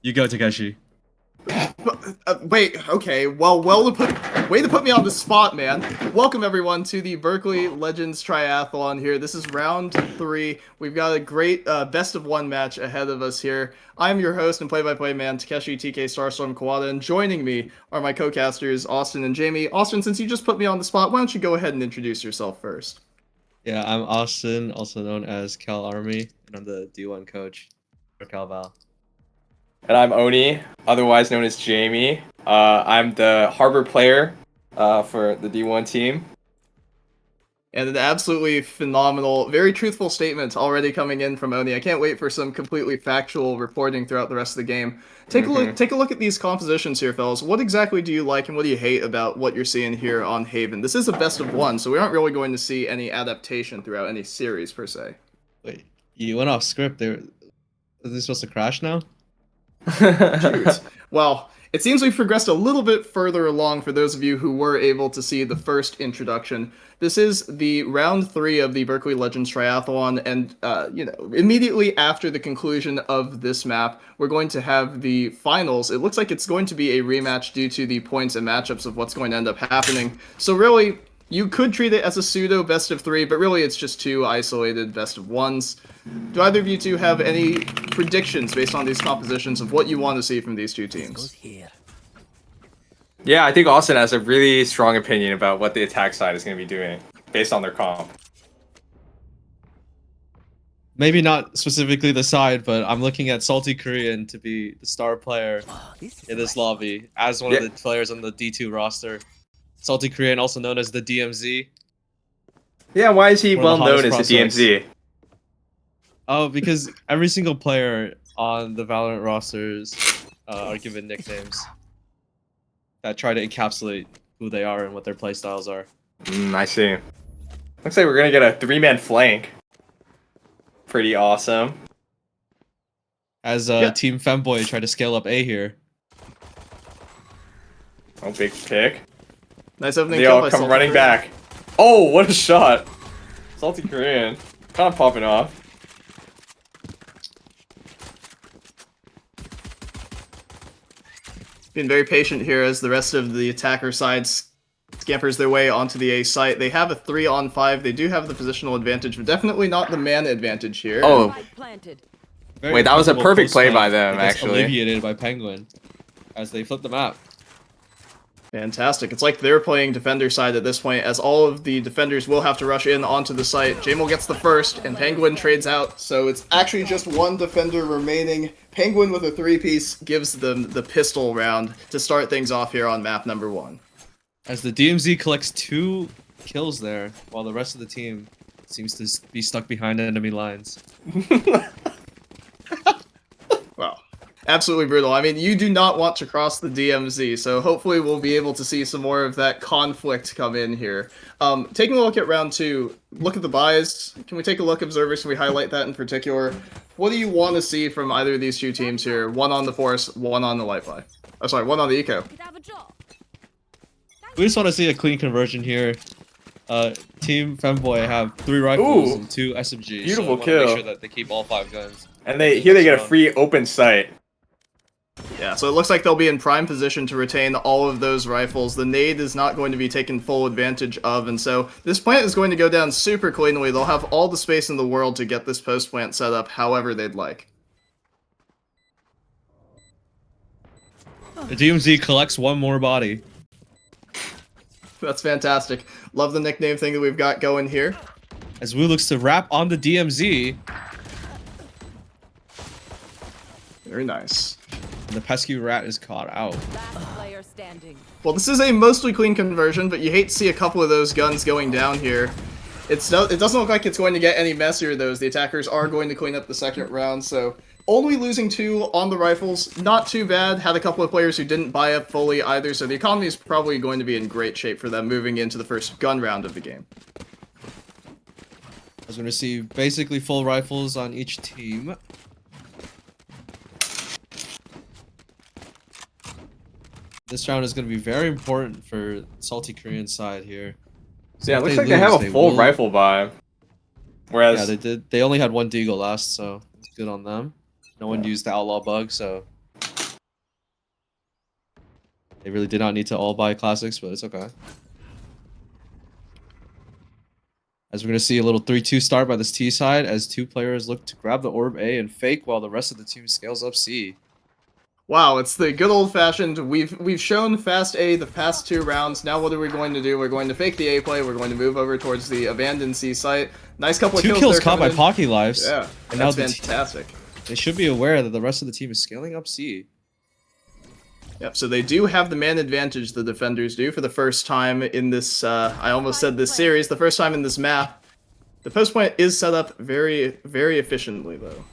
You go, Takeshi. Wait, okay. Well, way to put me on the spot, man. Welcome everyone to the Berkeley Legends Triathlon here. This is round 3. We've got a great best of 1 match ahead of us here. I'm your host and play-by-play man, Takeshi TK Starstorm Kawada, and joining me are my co-casters, Austin and Jamie. Austin, since you just put me on the spot, why don't you go ahead and introduce yourself first? Yeah, I'm Austin, also known as Cal Army, and I'm the D1 coach for Cal Val. And I'm Oni, otherwise known as Jamie. I'm the harbor player for the D1 team. And an absolutely phenomenal, very truthful statement already coming in from Oni. I can't wait for some completely factual reporting throughout the rest of the game. Take a look at these compositions here, fellas. What exactly do you like and what do you hate about what you're seeing here on Haven? This is a best of 1, so we aren't really going to see any adaptation throughout any series per se. Wait, you went off script. Is this supposed to crash now? Shoot. Well, it seems we've progressed a little bit further along for those of you who were able to see the first introduction. This is the round 3 of the Berkeley Legends Triathlon, and immediately after the conclusion of this map, we're going to have the finals. It looks like it's going to be a rematch due to the points and matchups of what's going to end up happening. So really, you could treat it as a pseudo best of 3, but really it's just 2 isolated best of 1s. Do either of you two have any predictions based on these compositions of what you want to see from these two teams? Yeah, I think Austin has a really strong opinion about what the attack side is going to be doing based on their comp. Maybe not specifically the side, but I'm looking at Salty Korean to be the star player in this lobby as one of the players on the D2 roster. Salty Korean, also known as the DMZ. Yeah, why is he One well of the known as hottest the DMZ? Oh, because every single player on the Valorant rosters are given nicknames that try to encapsulate who they are and what their playstyles are. I see. Looks like we're going to get a 3-man flank. Pretty awesome. As Team Femboy try to scale up A here. Oh, big pick. Nice opening They kill all by come Salty running Korean. back. Oh, what a shot. Salty Korean. Kind of popping off. Being very patient here as the rest of the attacker side scampers their way onto the A site. They have a 3-on-5. They do have the positional advantage, but definitely not the man advantage here. Oh, Very wait, that was a comfortable perfect play post by fight them, that gets actually. alleviated by Penguin as they flip the map. Fantastic. It's like they're playing defender side at this point, as all of the defenders will have to rush in onto the site. Jamal gets the first, and Penguin trades out, so it's actually just 1 defender remaining. Penguin with a 3-piece gives them the pistol round to start things off here on map number 1. As the DMZ collects 2 kills there, while the rest of the team seems to be stuck behind enemy lines. Wow. Absolutely brutal. I mean, you do not want to cross the DMZ, so hopefully we'll be able to see some more of that conflict come in here. Taking a look at round 2, look at the buys. Can we take a look, observers? Can we highlight that in particular? What do you want to see from either of these two teams here? 1 on the Force, 1 on the Light Fly. Oh, sorry, 1 on the Eco. We just want to see a clean conversion here. Team Femboy have 3 rifles Ooh, and 2 SMGs. beautiful so kill. Make sure that they keep all 5 guns. And here they get a free open sight. Yeah, so it looks like they'll be in prime position to retain all of those rifles. The nade is not going to be taken full advantage of, and so this plant is going to go down super cleanly. They'll have all the space in the world to get this post plant set up however they'd like. The DMZ collects 1 more body. That's fantastic. Love the nickname thing that we've got going here. As Wu looks to wrap on the DMZ. Very nice. And the pesky rat is caught out. Well, this is a mostly clean conversion, but you hate to see a couple of those guns going down here. It doesn't look like it's going to get any messier, though, as the attackers are going to clean up the second round, so only losing 2 on the rifles, not too bad. Had a couple of players who didn't buy up fully either, so the economy is probably going to be in great shape for them moving into the first gun round of the game. As we receive basically full rifles on each team. This round is going to be very important for Salty Korean side here. So yeah, it looks like they have a full rifle buy. Whereas yeah, they did. They only had 1 deagle last, so it's good on them. No one used the outlaw bug, so They really did not need to all buy classics, but it's okay. As we're going to see a little 3-2 start by this T side as two players look to grab the orb A and fake while the rest of the team scales up C. Wow, it's the good old-fashioned, we've shown fast A the past 2 rounds, now what are we going to do? We're going to fake the A play, we're going to move over towards the abandoned C site. Nice couple of Two kills kills there caught by coming in. Pocky Lives. Yeah, and now that's fantastic. They should be aware that the rest of the team is scaling up C. Yep, so they do have the man advantage, the defenders do, for the first time in this, I almost said this series, the first time in this map. The post point is set up very, very efficiently, though.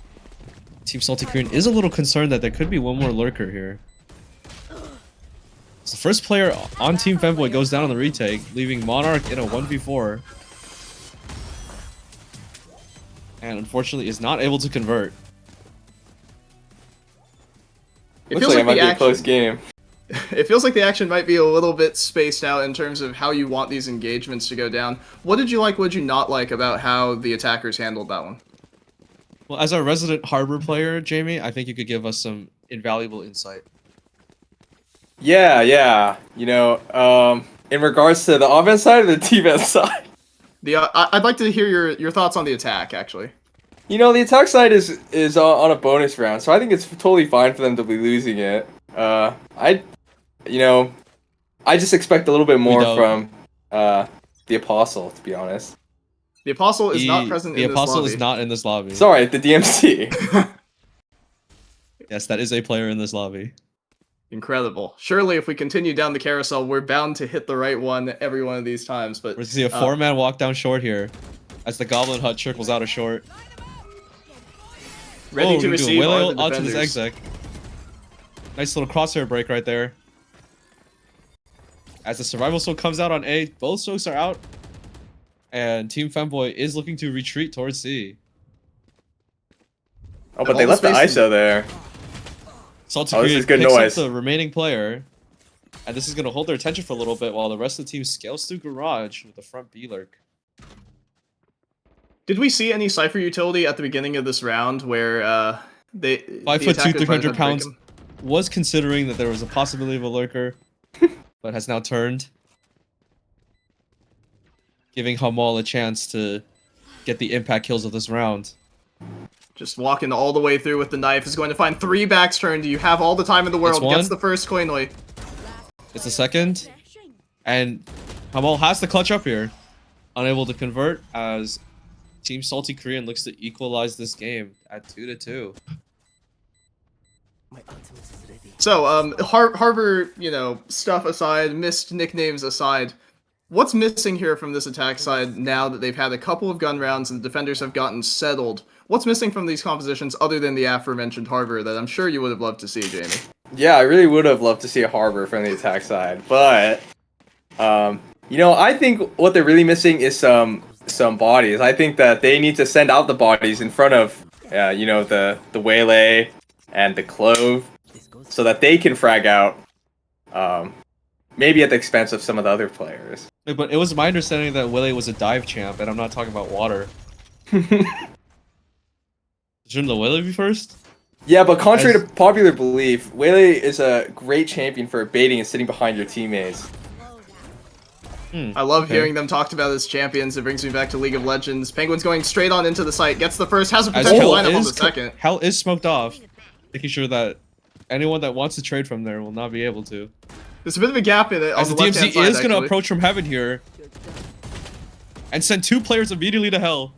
Team Salty Korean is a little concerned that there could be one more lurker here. So the first player on Team Femboy goes down on the retake, leaving Monarch in a 1v4. And unfortunately is not able to convert. Looks like it might be a close game. It feels like the action might be a little bit spaced out in terms of how you want these engagements to go down. What did you like, what did you not like about how the attackers handled that one? Well, as our resident Harbor player, Jamie, I think you could give us some invaluable insight. Yeah. You know, in regards to the offense side or the defense side? I'd like to hear your thoughts on the attack, actually. You know, the attack side is on a bonus round, so I think it's totally fine for them to be losing it. I just expect a little bit more from the Apostle, to be honest. The Apostle is not present in this lobby. The Apostle is not in this lobby. Sorry, the DMC. Yes, that is a player in this lobby. Incredible. Surely, if we continue down the carousel, we're bound to hit the right one every one of these times. But we're gonna see a 4-man walk down short here, as the Goblin Hut circles out a short. Ready to receive all the out to this defenders. exec. Nice little crosshair break right there. As the survival soul comes out on A, both soaks are out. And Team Femboy is looking to retreat towards C. Oh, but they left the ISO there. Salty this is good picks noise. up the remaining player. And this is going to hold their attention for a little bit while the rest of the team scales through Garage with the front B lurk. Did we see any Cypher utility at the beginning of this round where 5'2", 300 pounds was considering that there was a possibility of a lurker, but has now turned, giving Hamal a chance to get the impact kills of this round. Just walking all the way through with the knife, is going to find 3 backs turned. You have all the time in the world. Gets the first coinly. It's the second. And Hamal has the clutch up here. Unable to convert as Team Salty Korean looks to equalize this game at 2-2. So, Harbor, stuff aside, missed nicknames aside, what's missing here from this attack side now that they've had a couple of gun rounds and the defenders have gotten settled? What's missing from these compositions other than the aforementioned Harbor that I'm sure you would have loved to see, Jamie? Yeah, I really would have loved to see a Harbor from the attack side, but I think what they're really missing is some bodies. I think that they need to send out the bodies in front of the Waylay and the Clove so that they can frag out, maybe at the expense of some of the other players. But it was my understanding that Waylay was a dive champ, and I'm not talking about water. Shouldn't the Waylay be first? Yeah, but contrary to popular belief, Waylay is a great champion for baiting and sitting behind your teammates. I love hearing them talked about as champions. It brings me back to League of Legends. Penguin's going straight on into the site, gets the first, has a potential lineup on the second. Hell is smoked off, making sure that anyone that wants to trade from there will not be able to. There's a bit of a gap in it on as the DMC left-hand side, is going to approach from heaven here and send 2 players immediately to hell.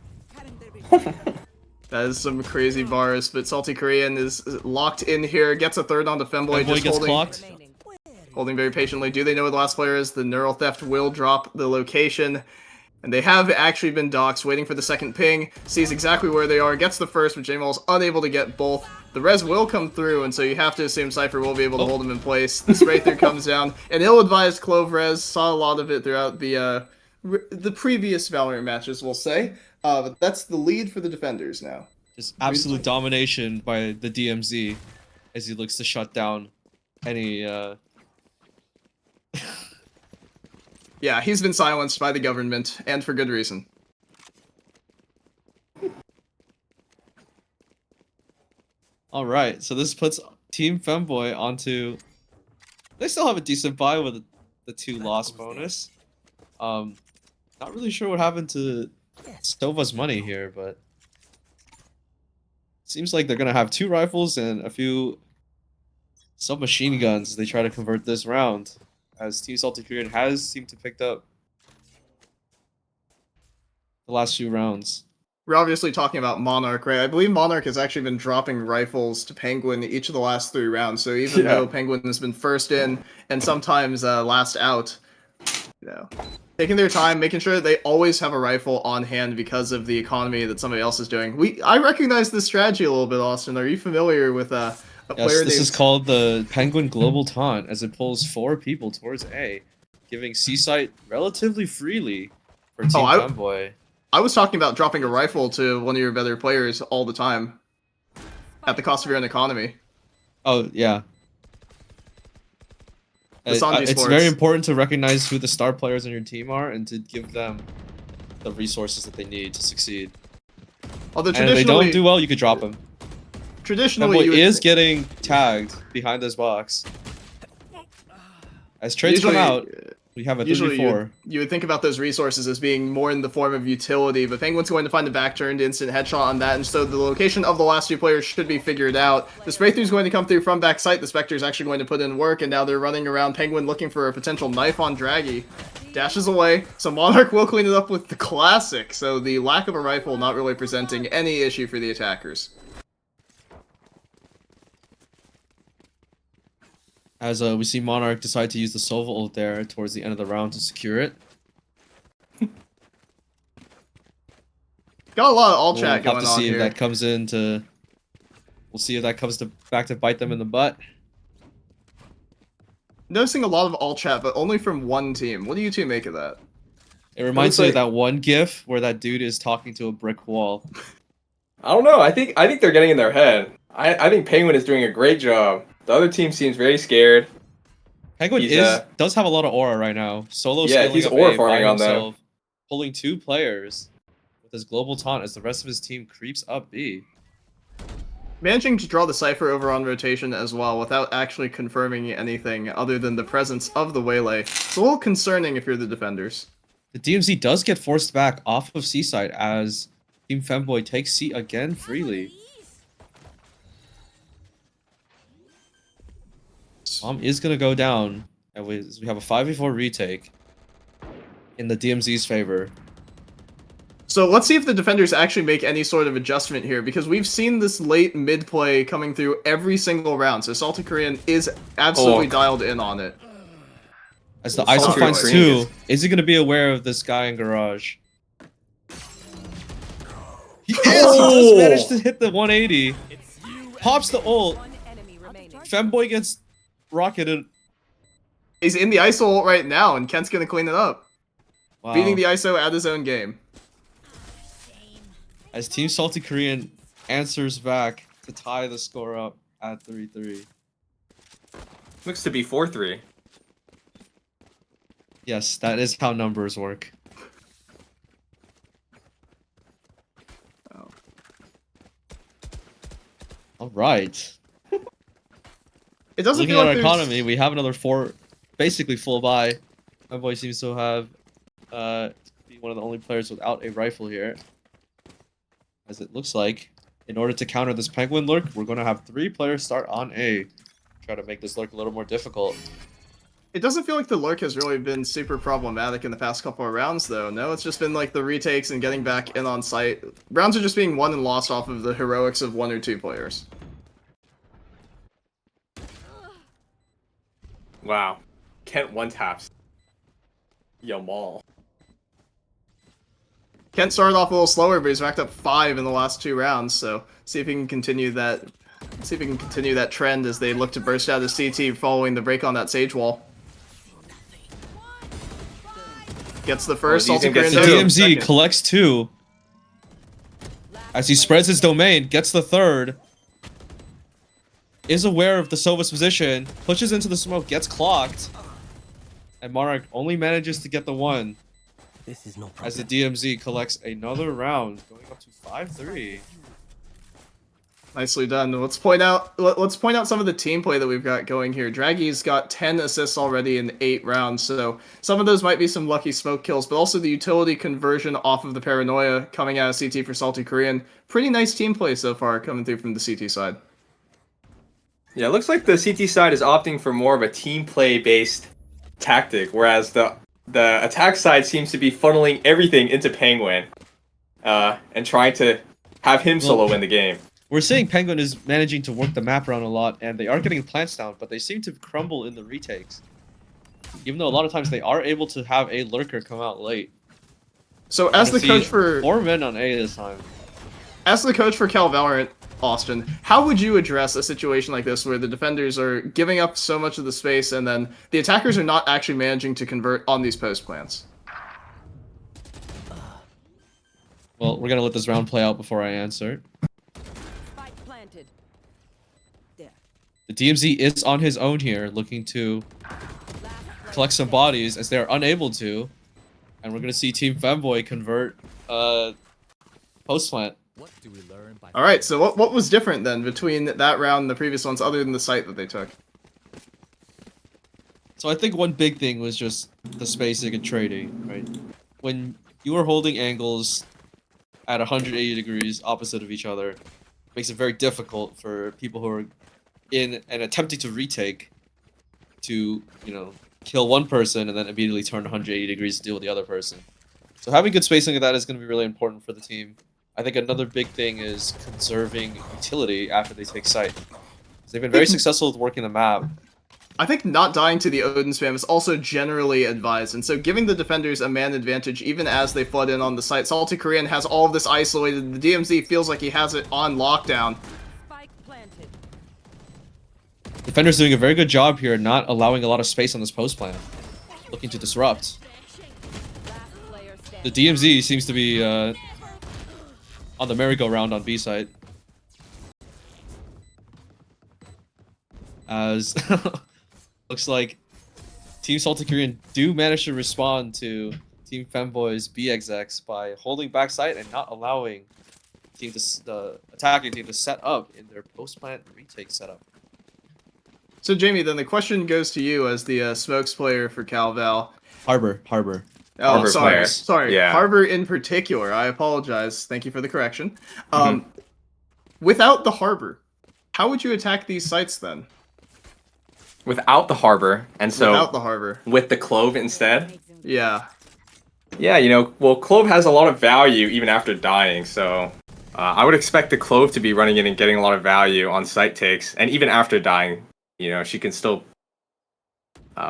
That is some crazy bars, but Salty Korean is locked in here, gets a third onto Femboy, just gets clocked. Holding very patiently. Do they know who the last player is? The Neural Theft will drop the location. And they have actually been doxed, waiting for the second ping. Sees exactly where they are, gets the first, but Jamal's unable to get both. The res will come through, and so you have to assume Cypher will be able to hold him in place. The spray through comes down. An ill-advised Clove res. Saw a lot of it throughout the previous Valorant matches, we'll say. But that's the lead for the defenders now. Just absolute domination by the DMZ as he looks to shut down any... Yeah, he's been silenced by the government, and for good reason. Alright, so this puts Team Femboy onto They still have a decent buy with the 2 loss bonus. Not really sure what happened to Stova's money here, but seems like they're gonna have 2 rifles and a few submachine guns as they try to convert this round, as Team Salty Korean has seemed to pick up the last few rounds. We're obviously talking about Monarch, right? I believe Monarch has actually been dropping rifles to Penguin each of the last 3 rounds. So even though Penguin has been first in and sometimes last out, you know, taking their time, making sure that they always have a rifle on hand because of the economy that somebody else is doing. I recognize this strategy a little bit, Austin. Are you familiar with a player? This is called the Penguin Global Taunt, as it pulls 4 people towards A, giving C-Site relatively freely for Team Femboy. I was talking about dropping a rifle to one of your better players all the time, at the cost of your own economy. Oh, yeah. It's very important to recognize who the star players on your team are and to give them the resources that they need to succeade. Although and if they don't do well, you could drop them. Traditionally, Femboy is getting tagged behind this box. As trades come out, we have a 3v4. You would think about those resources as being more in the form of utility, but Penguin's going to find the back turned instant headshot on that, and so the location of the last 2 players should be figured out. The spray through is going to come through from backside. The Spectre's actually going to put in work, and now they're running around Penguin looking for a potential knife on Draggy. Dashes away, so Monarch will clean it up with the classic, so the lack of a rifle not really presenting any issue for the attackers. As we see Monarch decide to use the Sova ult there towards the end of the round to secure it. Got a lot of all chat going on here. We'll have to see if that comes into... We'll see if that comes back to bite them in the butt. Noticing a lot of all chat, but only from one team. What do you two make of that? It reminds me of that one GIF where that dude is talking to a brick wall. I don't know. I think they're getting in their head. I think Penguin is doing a great job. The other team seems very scared. Penguin does have a lot of aura right now. Solo he's aura farming on them, pulling 2 players with his global taunt as the rest of his team creeps up B. Managing to draw the Cypher over on rotation as well without actually confirming anything other than the presence of the Waylay. It's a little concerning if you're the defenders. The DMZ does get forced back off of C-Side as Team Femboy takes C again freely. Bomb is going to go down, and we have a 5v4 retake in the DMZ's favor. So let's see if the defenders actually make any sort of adjustment here, because we've seen this late mid play coming through every single round, so Salty Korean is absolutely dialed in on it. As the ISO finds 2, is he going to be aware of this guy in garage? He is! He does manage to hit the 180. Pops the ult. Femboy gets rocketed. He's in the ISO ult right now, and Kent's gonna clean it up. Wow. Beating the ISO at his own game. As Team Salty Korean answers back to tie the score up at 3-3. Looks to be 4-3. Yes, that is how numbers work. Oh. Alright. It doesn't Looking feel at like our economy, we have another 4, basically full buy. My boy seems to have be one of the only players without a rifle here. As it looks like, in order to counter this Penguin lurk, we're going to have 3 players start on A. Try to make this lurk a little more difficult. It doesn't feel like the lurk has really been super problematic in the past couple of rounds, though. No, it's just been like the retakes and getting back in on site. Rounds are just being won and lost off of the heroics of 1 or 2 players. Wow. Kent one-taps Yamal. Kent started off a little slower, but he's racked up 5 in the last 2 rounds, so see if he can continue that. See if he can continue that trend as they look to burst out of CT following the break on that Sage wall. Gets the first. The DMZ collects 2. As he spreads his domain, gets the 3rd. Is aware of the Sova's position, pushes into the smoke, gets clocked. And Monarch only manages to get the 1. This is no problem. As the DMZ collects another round, going up to 5-3. Nicely done. Let's point out some of the team play that we've got going here. Draggy's got 10 assists already in 8 rounds, so some of those might be some lucky smoke kills, but also the utility conversion off of the paranoia coming out of CT for Salty Korean. Pretty nice team play so far coming through from the CT side. Yeah, it looks like the CT side is opting for more of a team play based tactic, whereas the attack side seems to be funneling everything into Penguin, and trying to have him solo win the game. We're seeing Penguin is managing to work the map around a lot, and they are getting plants down, but they seem to crumble in the retakes. Even though a lot of times they are able to have a lurker come out late. So as the coach for 4 men on A this time. As the coach for Cal Valorant, Austin, how would you address a situation like this where the defenders are giving up so much of the space and then the attackers are not actually managing to convert on these post plants? Well, we're gonna let this round play out before I answer. The DMZ is on his own here, looking to collect some bodies as they are unable to. And we're going to see Team Femboy convert post plant. Alright, so what was different then between that round and the previous ones other than the site that they took? So I think one big thing was just the spacing and trading, right? When you are holding angles at 180 degrees opposite of each other, it makes it very difficult for people who are in and attempting to retake to, you know, kill one person and then immediately turn 180 degrees to deal with the other person. So having good spacing of that is going to be really important for the team. I think another big thing is conserving utility after they take site. So they've been very successful with working the map. I think not dying to the Odin spam is also generally advised, and so giving the defenders a man advantage even as they flood in on the site. Salty Korean has all of this isolated. The DMZ feels like he has it on lockdown. Defender's doing a very good job here, not allowing a lot of space on this post plan. Looking to disrupt. The DMZ seems to be on the merry-go-round on B site. As looks like Team Salty Korean do manage to respond to Team Femboy's BXX by holding back site and not allowing the attacking team to set up in their post plant retake setup. So Jamie, then the question goes to you as the smokes player for Cal Val. Harbor. Oh, Harbor player. sorry. Yeah. Harbor in particular. I apologize. Thank you for the correction. Without the Harbor, how would you attack these sites then? Without the Harbor, and so Without the Harbor. with the Clove instead? Yeah. Yeah, you know, well, Clove has a lot of value even after dying, so I would expect the Clove to be running in and getting a lot of value on site takes, and even after dying, you know, she can still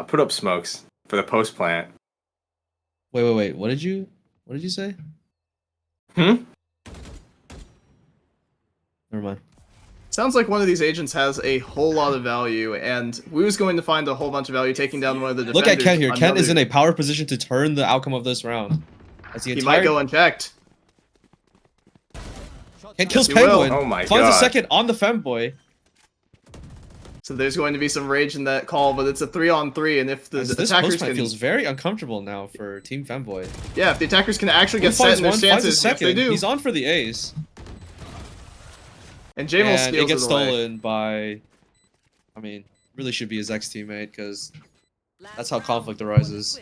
put up smokes for the post plant. Wait. What did you say? Hmm? Never mind. Sounds like one of these agents has a whole lot of value, and we was going to find a whole bunch of value taking down one of the defenders. Look at Kent here. Kent is in a power position to turn the outcome of this round. As He might go unchecked. Kent kills Yes, he will. Penguin. Oh my Finds a God. second on the Femboy. So there's going to be some rage in that call, but it's a 3-on-3, and if the This attackers post can... feels very uncomfortable now for Team Femboy. Yeah, if the attackers can actually get He set finds in their one, finds a stances, if they second. do. He's on for the ace. And Jamal And steals it gets away. stolen by, I mean, really should be his ex-teammate, because that's how conflict arises.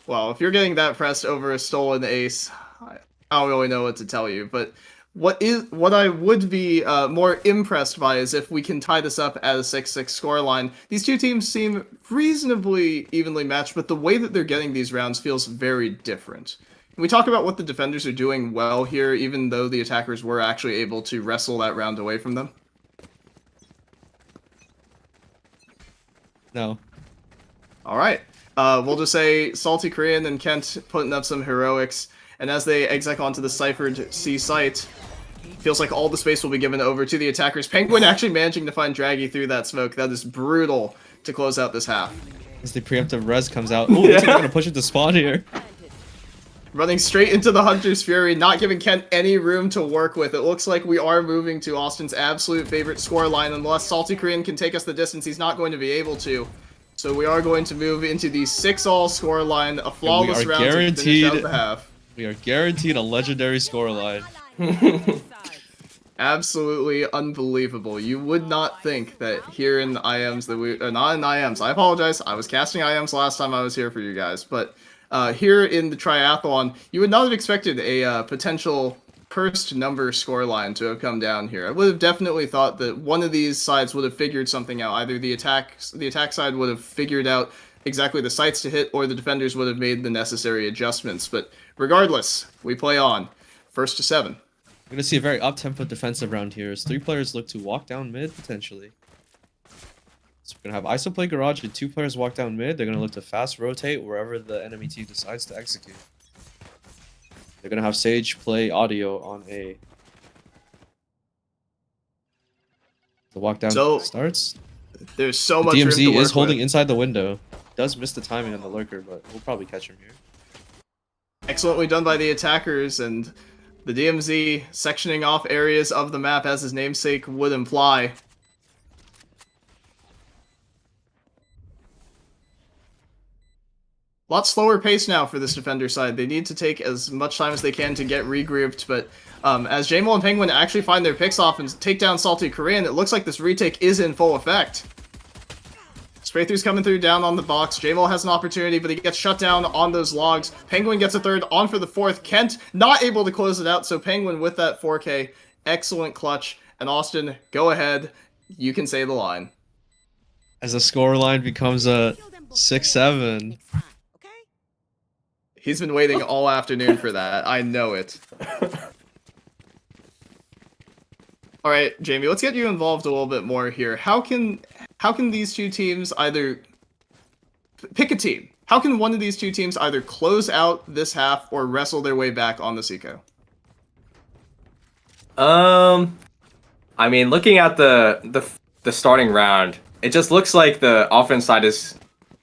Well, if you're getting that pressed over a stolen ace, I don't really know what to tell you, but what I would be more impressed by is if we can tie this up at a 6-6 scoreline. These two teams seem reasonably evenly matched, but the way that they're getting these rounds feels very different. Can we talk about what the defenders are doing well here, even though the attackers were actually able to wrestle that round away from them? No. All right. We'll just say Salty Korean and Kent putting up some heroics, and as they exec onto the ciphered C site, feels like all the space will be given over to the attackers. Penguin actually managing to find Draggy through that smoke. That is brutal to close out this half. As the preemptive res comes out. Ooh, looks like they're gonna push it to spawn here. Running straight into the Hunter's Fury, not giving Kent any room to work with. It looks like we are moving to Austin's absolute favorite scoreline. Unless Salty Korean can take us the distance, he's not going to be able to. So we are going to move into the 6-all scoreline, a flawless round to finish out the half. We are guaranteed a legendary scoreline. Absolutely unbelievable. You would not think that here in IMs that we not in IMs. I apologize. I was casting IMs last time I was here for you guys, but here in the triathlon, you would not have expected a potential cursed number scoreline to have come down here. I would have definitely thought that one of these sides would have figured something out. Either the attack side would have figured out exactly the sites to hit, or the defenders would have made the necessary adjustments. But regardless, we play on. First to 7. We're going to see a very up-tempo defensive round here as 3 players look to walk down mid, potentially. So we're going to have ISO play garage and 2 players walk down mid. They're going to look to fast rotate wherever the enemy team decides to execute. They're going to have Sage play audio on A. The walk down starts. There's so much room to DMZ work is holding with. inside the window. Does miss the timing on the lurker, but we'll probably catch him here. Excellently done by the attackers, and the DMZ sectioning off areas of the map as his namesake would imply. A lot slower pace now for this defender side. They need to take as much time as they can to get regrouped, but as Jamal and Penguin actually find their picks off and take down Salty Korean, it looks like this retake is in full effect. Spray through's coming through down on the box. Jamal has an opportunity, but he gets shut down on those logs. Penguin gets a third, on for the fourth. Kent not able to close it out, so Penguin with that 4K. Excellent clutch. And Austin, go ahead. You can say the line. As the scoreline becomes a 6-7. He's been waiting all afternoon for that. I know it. All right, Jamie, let's get you involved a little bit more here. How can these two teams either pick a team? How can one of these two teams either close out this half or wrestle their way back on the Seco? I mean, looking at the starting round, it just looks like the offense side is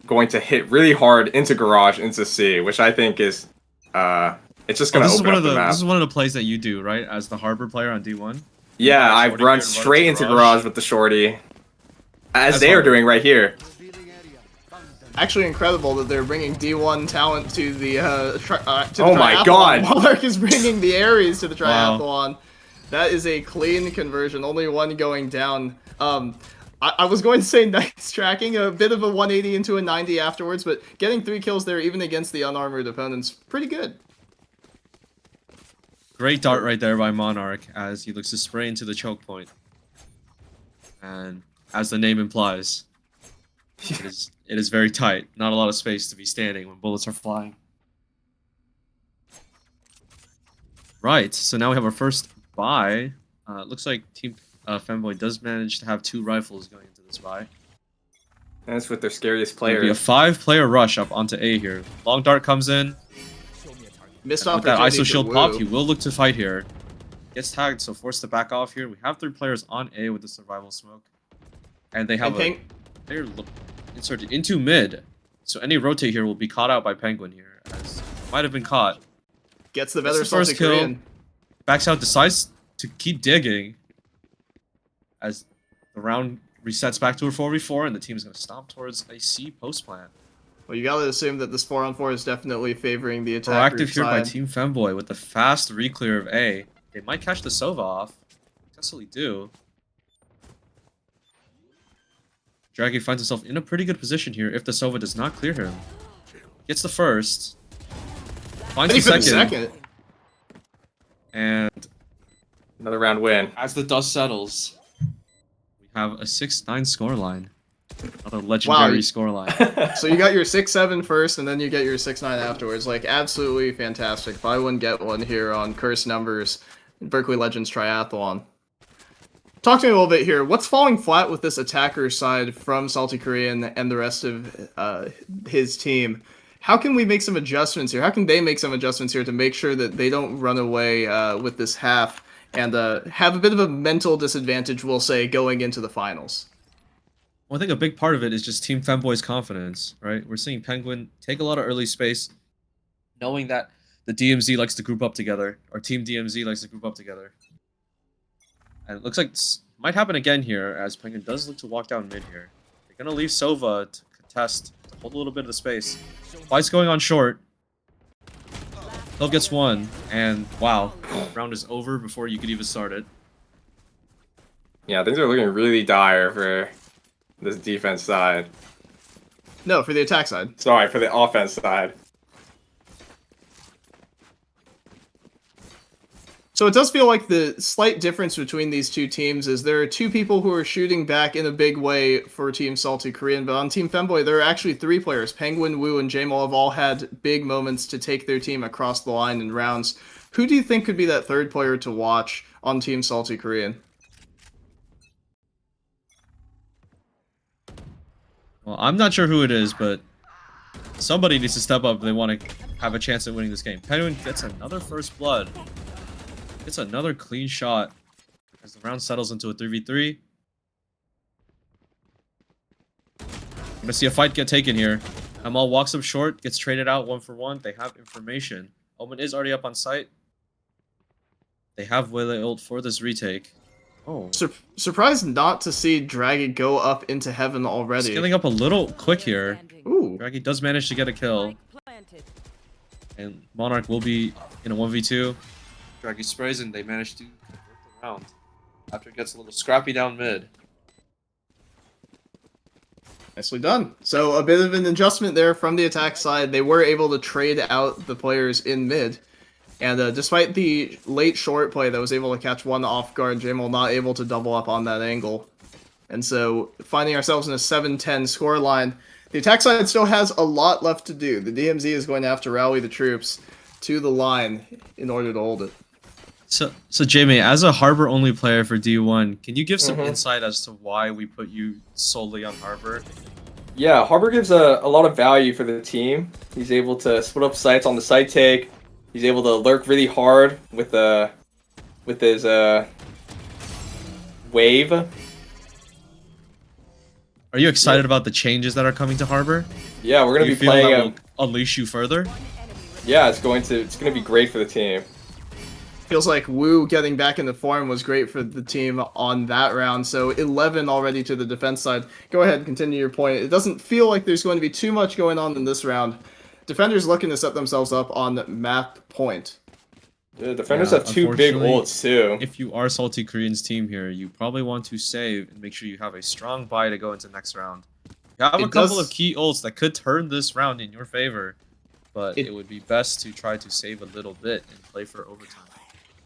going to hit really hard into garage, into C, which I think is it's just going to open up the map. This is one of the plays that you do, right? As the Harbor player on D1. Yeah, I run straight into garage with the shorty, as they are doing right here. Actually incredible that they're bringing D1 talent to the oh my god! Mark is bringing the Ares to the triathlon. Wow. That is a clean conversion, only one going down. I was going to say nice tracking, a bit of a 180 into a 90 afterwards, but getting 3 kills there even against the unarmored opponents, pretty good. Great dart right there by Monarch as he looks to spray into the choke point. And as the name implies, it is very tight. Not a lot of space to be standing when bullets are flying. Right, so now we have our first buy. Looks like Team Femboy does manage to have 2 rifles going into this buy. And that's with their scariest player. It'll be a 5-player rush up onto A here. Long dart comes in. Missed with opportunity. That ISO shield pop, he will look to fight here. Gets tagged, so forced to back off here. We have 3 players on A with the survival smoke. And they have a player inserted into mid. So any rotate here will be caught out by Penguin here, as might have been caught. Gets the better first kill. Backs out, decides to keep digging. As the round resets back to a 4v4, and the team is going to stomp towards a C post plant. Well, you gotta assume that this 4-on-4 is definitely favoring the attack. Proactive here by Team Femboy with the fast re-clear of A. They might catch the Sova off. Successfully do. Draggy finds himself in a pretty good position here if the Sova does not clear him. Gets the first. Finds the second. And another round win. As the dust settles, we have a 6-9 scoreline. Another legendary scoreline. So you got your 6-7 first, and then you get your 6-9 afterwards. Like, absolutely fantastic. Buy one, get one here on Curse Numbers, Berkeley Legends Triathlon. Talk to me a little bit here. What's falling flat with this attacker side from Salty Korean and the rest of his team? How can we make some adjustments here? How can they make some adjustments here to make sure that they don't run away with this half and have a bit of a mental disadvantage, we'll say, going into the finals? Well, I think a big part of it is just Team Femboy's confidence, right? We're seeing Penguin take a lot of early space, knowing that the DMZ likes to group up together, or Team DMZ likes to group up together. And it looks like this might happen again here, as Penguin does look to walk down mid here. They're going to leave Sova to contest, to hold a little bit of the space. Fight's going on short. Hill gets one, and wow, round is over before you could even start it. Yeah, things are looking really dire for this defense side. No, for the attack side. Sorry, for the offense side. So it does feel like the slight difference between these two teams is there are two people who are shooting back in a big way for Team Salty Korean, but on Team Femboy there are actually 3 players. Penguin, Wu, and Jamal have all had big moments to take their team across the line in rounds. Who do you think could be that third player to watch on Team Salty Korean? Well, I'm not sure who it is, but somebody needs to step up if they want to have a chance at winning this game. Penguin gets another first blood. Gets another clean shot as the round settles into a 3v3. I'm gonna see a fight get taken here. Amal walks up short, gets traded out 1-for-1. They have information. Omen is already up on site. They have Wele ult for this retake. Oh. Surprised not to see Draggy go up into heaven already. Scaling up a little quick here. Ooh. Draggy does manage to get a kill. And Monarch will be in a 1v2. Draggy sprays and they manage to convert the round after it gets a little scrappy down mid. Nicely done. So a bit of an adjustment there from the attack side. They were able to trade out the players in mid. And despite the late short play that was able to catch one off guard, Jamal not able to double up on that angle. And so finding ourselves in a 7-10 scoreline, the attack side still has a lot left to do. The DMZ is going to have to rally the troops to the line in order to hold it. So Jamie, as a Harbor-only player for D1, can you give some insight as to why we put you solely on Harbor? Yeah, Harbor gives a lot of value for the team. He's able to split up sites on the site take. He's able to lurk really hard with his wave. Are you excited about the changes that are coming to Harbor? Yeah, we're gonna be playing. That will unleash you further. Yeah, it's gonna be great for the team. Feels like Wu getting back into form was great for the team on that round. So 11 already to the defense side. Go ahead and continue your point. It doesn't feel like there's going to be too much going on in this round. Defenders looking to set themselves up on map point. The defenders have 2 big ults too. If you are Salty Korean's team here, you probably want to save and make sure you have a strong buy to go into next round. You have a couple of key ults that could turn this round in your favor, but it would be best to try to save a little bit and play for overtime.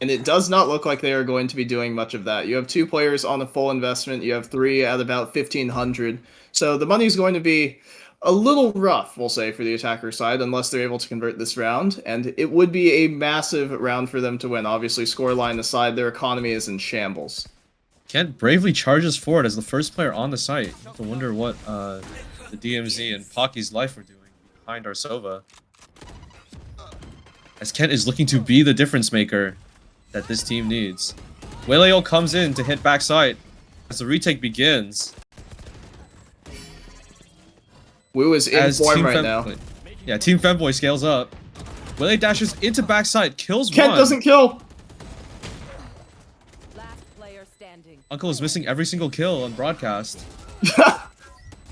And it does not look like they are going to be doing much of that. You have 2 players on a full investment. You have 3 at about 1,500. So the money's going to be a little rough, we'll say, for the attacker side, unless they're able to convert this round. And it would be a massive round for them to win. Obviously, scoreline aside, their economy is in shambles. Kent bravely charges forward as the first player on the site. You have to wonder what the DMZ and Pocky's life are doing behind Arsova. As Kent is looking to be the difference maker that this team needs. Whaleo comes in to hit backside as the retake begins. Wu is in form right now. Yeah, Team Femboy scales up. Whaleo dashes into backside, kills Kent one. doesn't kill! Last player standing. Uncle is missing every single kill on broadcast.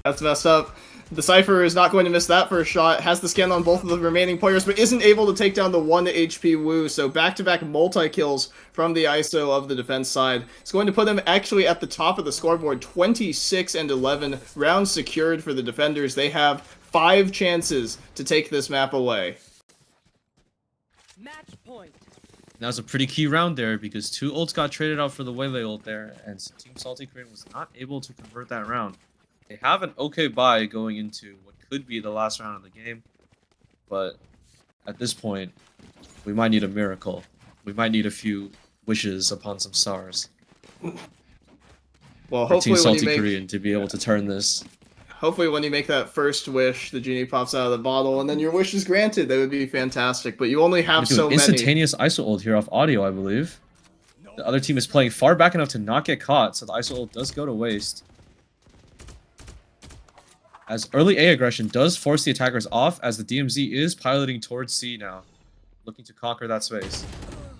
That's messed up. The Cypher is not going to miss that first shot, has the scan on both of the remaining players, but isn't able to take down the 1 HP Wu, so back-to-back multi-kills from the ISO of the defense side. It's going to put them actually at the top of the scoreboard, 26-11, rounds secured for the defenders. They have 5 chances to take this map away. Match point. That was a pretty key round there because 2 ults got traded out for the Waylay ult there, and Team Salty Korean was not able to convert that round. They have an okay buy going into what could be the last round of the game, but at this point, we might need a miracle. We might need a few wishes upon some stars. Well, For Team hopefully Salty Korean to be able to turn this. Hopefully when you make that first wish, the genie pops out of the bottle, and then your wish is granted. That would be fantastic, but you only have so many. Instantaneous ISO ult here off audio, I believe. The other team is playing far back enough to not get caught, so the ISO ult does go to waste. As early A aggression does force the attackers off, as the DMZ is piloting towards C now, looking to conquer that space.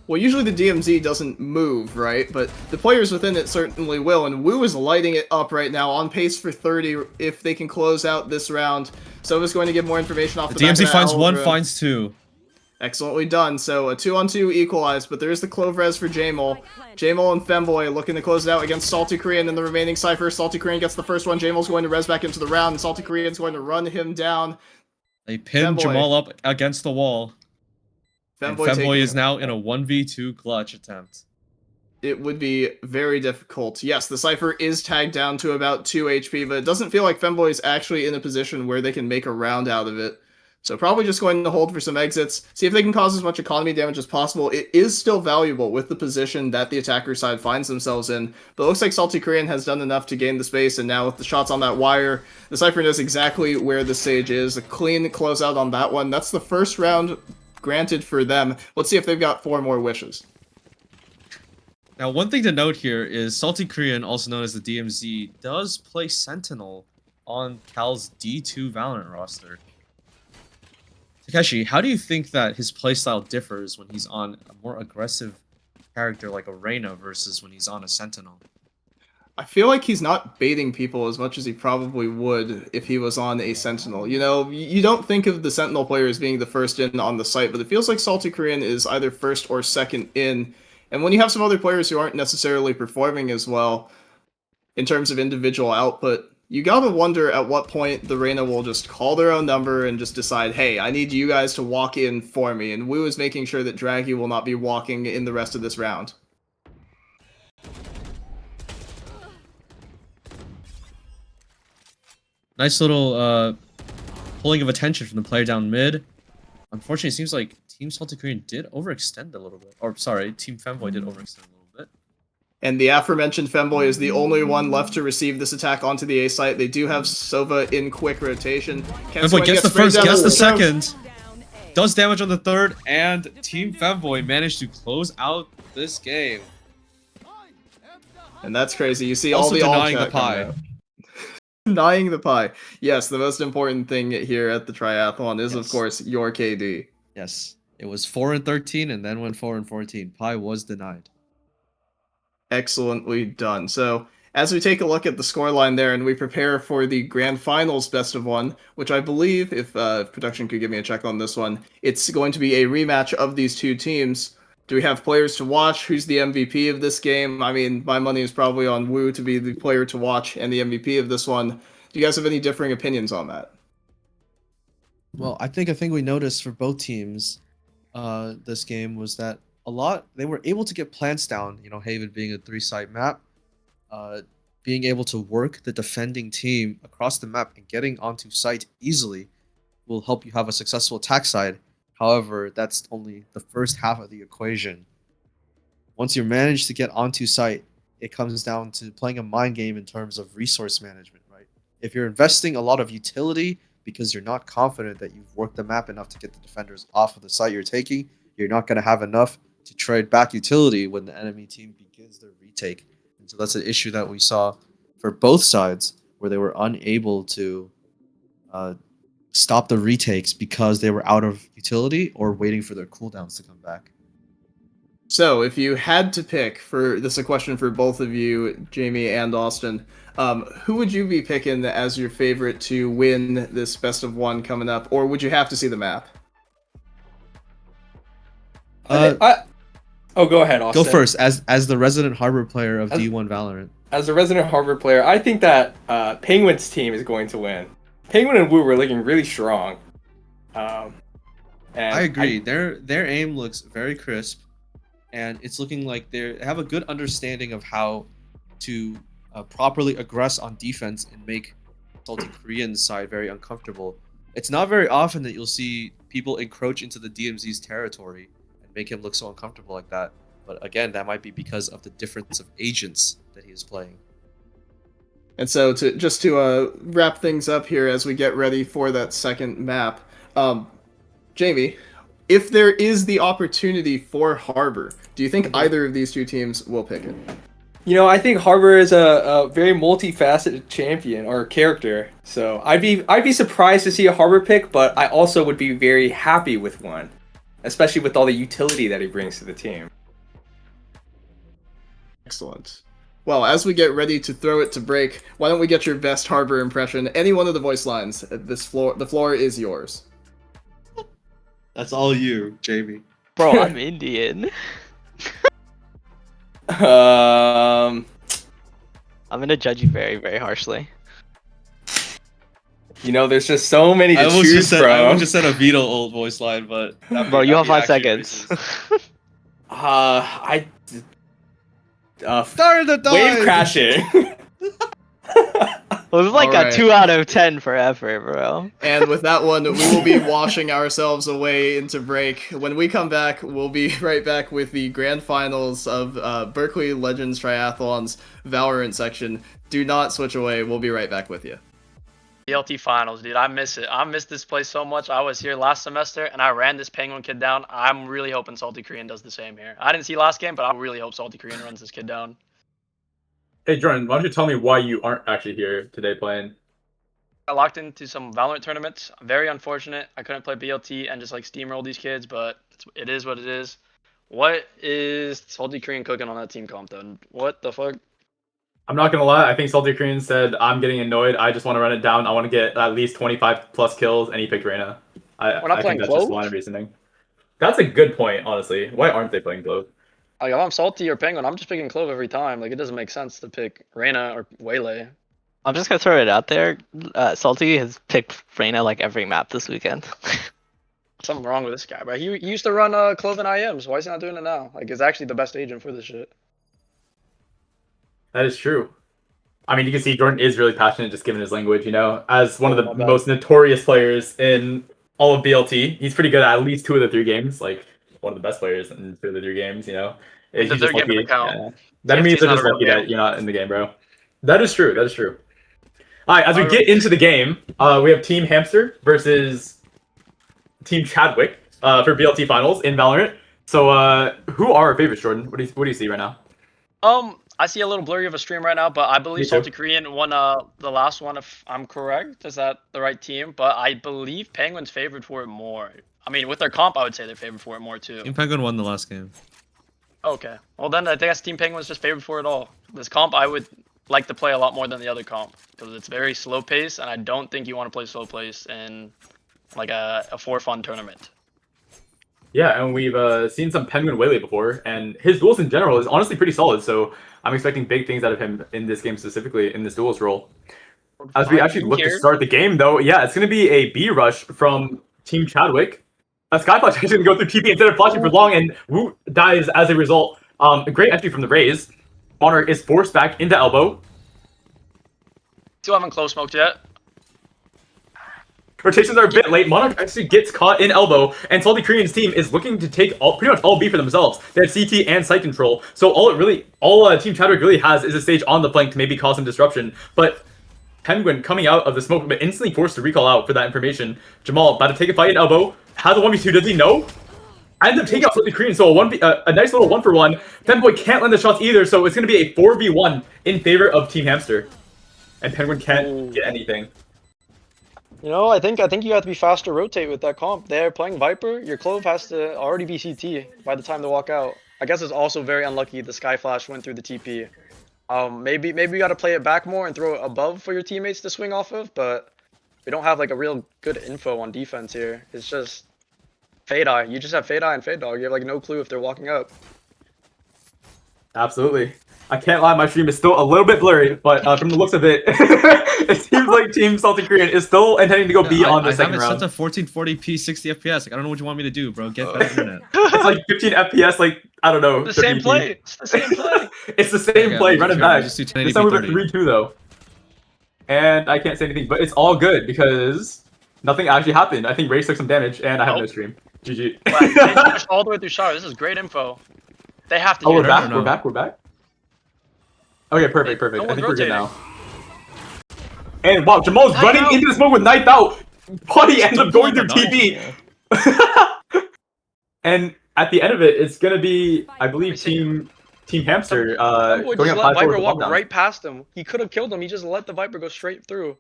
Well, usually the DMZ doesn't move, right? But the players within it certainly will, and Wu is lighting it up right now, on pace for 30 if they can close out this round. So is going to get more information off the back of DMZ that finds Owl 1, Room. finds 2. Excellently done. So a 2-on-2 equalized, but there is the Clove Res for Jamel. Jamel and Femboy looking to close it out against Salty Korean and the remaining Cypher. Salty Korean gets the first one. Jamel's going to res back into the round, and Salty Korean's going to run him down. They pin Femboy. Jamal up against the wall. And Femboy Femboy is taking now in a 1v2 clutch attempt. it would be very difficult. Yes, the Cypher is tagged down to about 2 HP, but it doesn't feel like Femboy is actually in a position where they can make a round out of it. So probably just going to hold for some exits, see if they can cause as much economy damage as possible. It is still valuable with the position that the attacker side finds themselves in, but it looks like Salty Korean has done enough to gain the space, and now with the shots on that wire, the Cypher knows exactly where the stage is. A clean closeout on that one. That's the first round granted for them. Let's see if they've got 4 more wishes. Now, one thing to note here is Salty Korean, also known as the DMZ, does play Sentinel on Cal's D2 Valorant roster. Takeshi, how do you think that his playstyle differs when he's on a more aggressive character like a Reyna versus when he's on a Sentinel? I feel like he's not baiting people as much as he probably would if he was on a Sentinel. You know, you don't think of the Sentinel player as being the first in on the site, but it feels like Salty Korean is either first or second in. And when you have some other players who aren't necessarily performing as well in terms of individual output, you gotta wonder at what point the Reyna will just call their own number and just decide, hey, I need you guys to walk in for me. And Wu is making sure that Draggy will not be walking in the rest of this round. Nice little pulling of attention from the player down mid. Unfortunately, it seems like Team Salty Korean did overextend a little bit. Or, sorry, Team Femboy did overextend a little bit. And the aforementioned Femboy is the only one left to receive this attack onto the A site. They do have Sova in quick rotation. Femboy gets the first, gets the second, does damage on the third, and Team Femboy managed to close out this game. And that's crazy. You see Also all the denying all the pie. Denying the pie. Yes, the most important thing here at the triathlon is, Yes. of course, your KD. Yes, it was 4-13 and then went 4-14. Pie was denied. Excellently done. So, as we take a look at the scoreline there and we prepare for the grand finals best of one, which I believe, if production could give me a check on this one, it's going to be a rematch of these two teams. Do we have players to watch? Who's the MVP of this game? I mean, my money is probably on Wu to be the player to watch and the MVP of this one. Do you guys have any differing opinions on that? Well, I think we noticed for both teams this game was that they were able to get plants down, you know, Haven being a 3-site map, being able to work the defending team across the map and getting onto site easily will help you have a successful attack side. However, that's only the first half of the equation. Once you manage to get onto site, it comes down to playing a mind game in terms of resource management, right? If you're investing a lot of utility because you're not confident that you've worked the map enough to get the defenders off of the site you're taking, you're not going to have enough to trade back utility when the enemy team begins their retake. And so that's an issue that we saw for both sides, where they were unable to stop the retakes because they were out of utility or waiting for their cooldowns to come back. So, if you had to pick, this is a question for both of you, Jamie and Austin, who would you be picking as your favorite to win this best of one coming up, or would you have to see the map? Go ahead, Austin. Go first, as the resident Harbor player of D1 Valorant. As a resident Harbor player, I think that Penguin's team is going to win. Penguin and Wu were looking really strong. And I agree. Their aim looks very crisp, and it's looking like they have a good understanding of how to properly aggress on defense and make Salty Korean's side very uncomfortable. It's not very often that you'll see people encroach into the DMZ's territory and make him look so uncomfortable like that. But again, that might be because of the difference of agents that he is playing. And so, to wrap things up here as we get ready for that second map, Jamie, if there is the opportunity for Harbor, do you think either of these two teams will pick it? You know, I think Harbor is a very multifaceted champion or character. So I'd be surprised to see a Harbor pick, but I also would be very happy with one, especially with all the utility that he brings to the team. Excellent. Well, as we get ready to throw it to break, why don't we get your best Harbor impression? Any one of the voice lines. The floor is yours. That's all you, Jamie. Bro, I'm Indian. Um, I'm gonna judge you very, very harshly. you know, there's just so many to I almost choose just said from. I almost just said a Vito old voice line, but Bro, you have 5 seconds. I Started to die. wave crashing. It was like Alright. a 2 out of 10 for effort, bro. And with that one, we will be washing ourselves away into break. When we come back, we'll be right back with the grand finals of Berkeley Legends Triathlon's Valorant section. Do not switch away. We'll be right back with you. BLT finals, dude. I miss it. I miss this place so much. I was here last semester and I ran this Penguin kid down. I'm really hoping Salty Korean does the same here. I didn't see last game, but I really hope Salty Korean runs this kid down. Hey, Jordan, why don't you tell me why you aren't actually here today playing? I locked into some Valorant tournaments. Very unfortunate. I couldn't play BLT and just like steamroll these kids, but it is what it is. What is Salty Korean cooking on that team comp though? What the fuck? I'm not gonna lie, I think Salty Korean said, I'm getting annoyed, I just want to run it down, I want to get at least 25 plus kills, and he picked Reyna. We're not I playing think that's just Clove? line of reasoning. That's a good point, honestly. Why aren't they playing Clove? Like if I'm Salty or Penguin, I'm just picking Clove every time. Like it doesn't make sense to pick Reyna or Waylay. I'm just gonna throw it out there. Salty has picked Reyna like every map this weekend. Something wrong with this guy, bro. He used to run Clove and IMs. Why is he not doing it now? Like it's actually the best agent for this shit. That is true. I mean, you can see Jordan is really passionate just given his language, you know? As one of the my bad. most notorious players in all of BLT, he's pretty good at least 2 of the 3 games, like one of the best players in 2 of the 3 games, you know? The He's third just game lucky. doesn't count. Yeah. That TFT means is they're not just a real lucky game. that you're not in the game, bro. That is true, that is true. Alright, as we Alright. get into the game, we have Team Hamster versus Team Chadwick for BLT Finals in Valorant. So, who are our favorites, Jordan? What do you see right now? I see a little blurry of a stream right now, but I Me believe too. Salty Korean won the last one, if I'm correct. Is that the right team? But I believe Penguin's favored for it more. I mean, with their comp, I would say they're favored for it more too. Team Penguin won the last game. Okay. Well, then I guess Team Penguin's just favored for it all. This comp, I would like to play a lot more than the other comp because it's very slow pace, and I don't think you want to play slow pace in like a for fun tournament. Yeah, and we've seen some Penguin Waylay before, and his duels in general is honestly pretty solid, so I'm expecting big things out of him in this game specifically, in this duels role. As we actually look to start the game, though, yeah, it's going to be a B rush from Team Chadwick. Skyflash actually going to go through TP instead of flashing for long, and Wu dies as a result. A great entry from the Raze. Monarch is forced back into elbow. Still haven't close smoked yet. Rotations are a bit late. Monarch actually gets caught in elbow, and Salty Korean's team is looking to take pretty much all B for themselves. They have CT and site control, so all Team Chadwick really has is a stage on the flank to maybe cause some disruption. But Penguin coming out of the smoke, but instantly forced to recall out for that information. Jamal about to take a fight in elbow. Has a 1v2. Does he know? Ends up taking out Salty Korean, so a nice little 1-for-1. Penboy can't land the shots either, so it's going to be a 4v1 in favor of Team Hamster. And Penguin can't get anything. You know, I think you have to be faster rotate with that comp. They're playing Viper. Your Clove has to already be CT by the time they walk out. I guess it's also very unlucky the Sky Flash went through the TP. Maybe you got to play it back more and throw it above for your teammates to swing off of, but we don't have like a real good info on defense here. It's just Fade Eye. You just have Fade Eye and Fade Dog. You have like no clue if they're walking up. Absolutely. I can't lie, my stream is still a little bit blurry, but from the looks of it, it seems like Team Salty Korean is still intending to go B on the second I round. have it set to 1440p 60 FPS. Like, I don't know what you want me to do, bro. Get better internet. It's like 15 FPS, like, I don't know. The same 30p. play. It's the same play. It's the same Okay, play, I'll run it just- back. just do This time we went 1080p 3-2 though. And I can't say anything, but it's all good because nothing actually happened. I think Ray took some damage, and I have no Nope. stream. GG. But they pushed all the way through shower. This is great info. They have to Oh, use we're it. back, no. we're back. Okay, perfect. No I one's think we're good rotating. now. And wow, Jamal's Knife running out. into the smoke with knife out. Buddy ends up going through Knife. TP. And at the end of it, it's gonna be, I believe, Team Hamster Boy going just up let 5-4 Viper with walk lockdown. right past him. He could have killed him. He just let the Viper go straight through.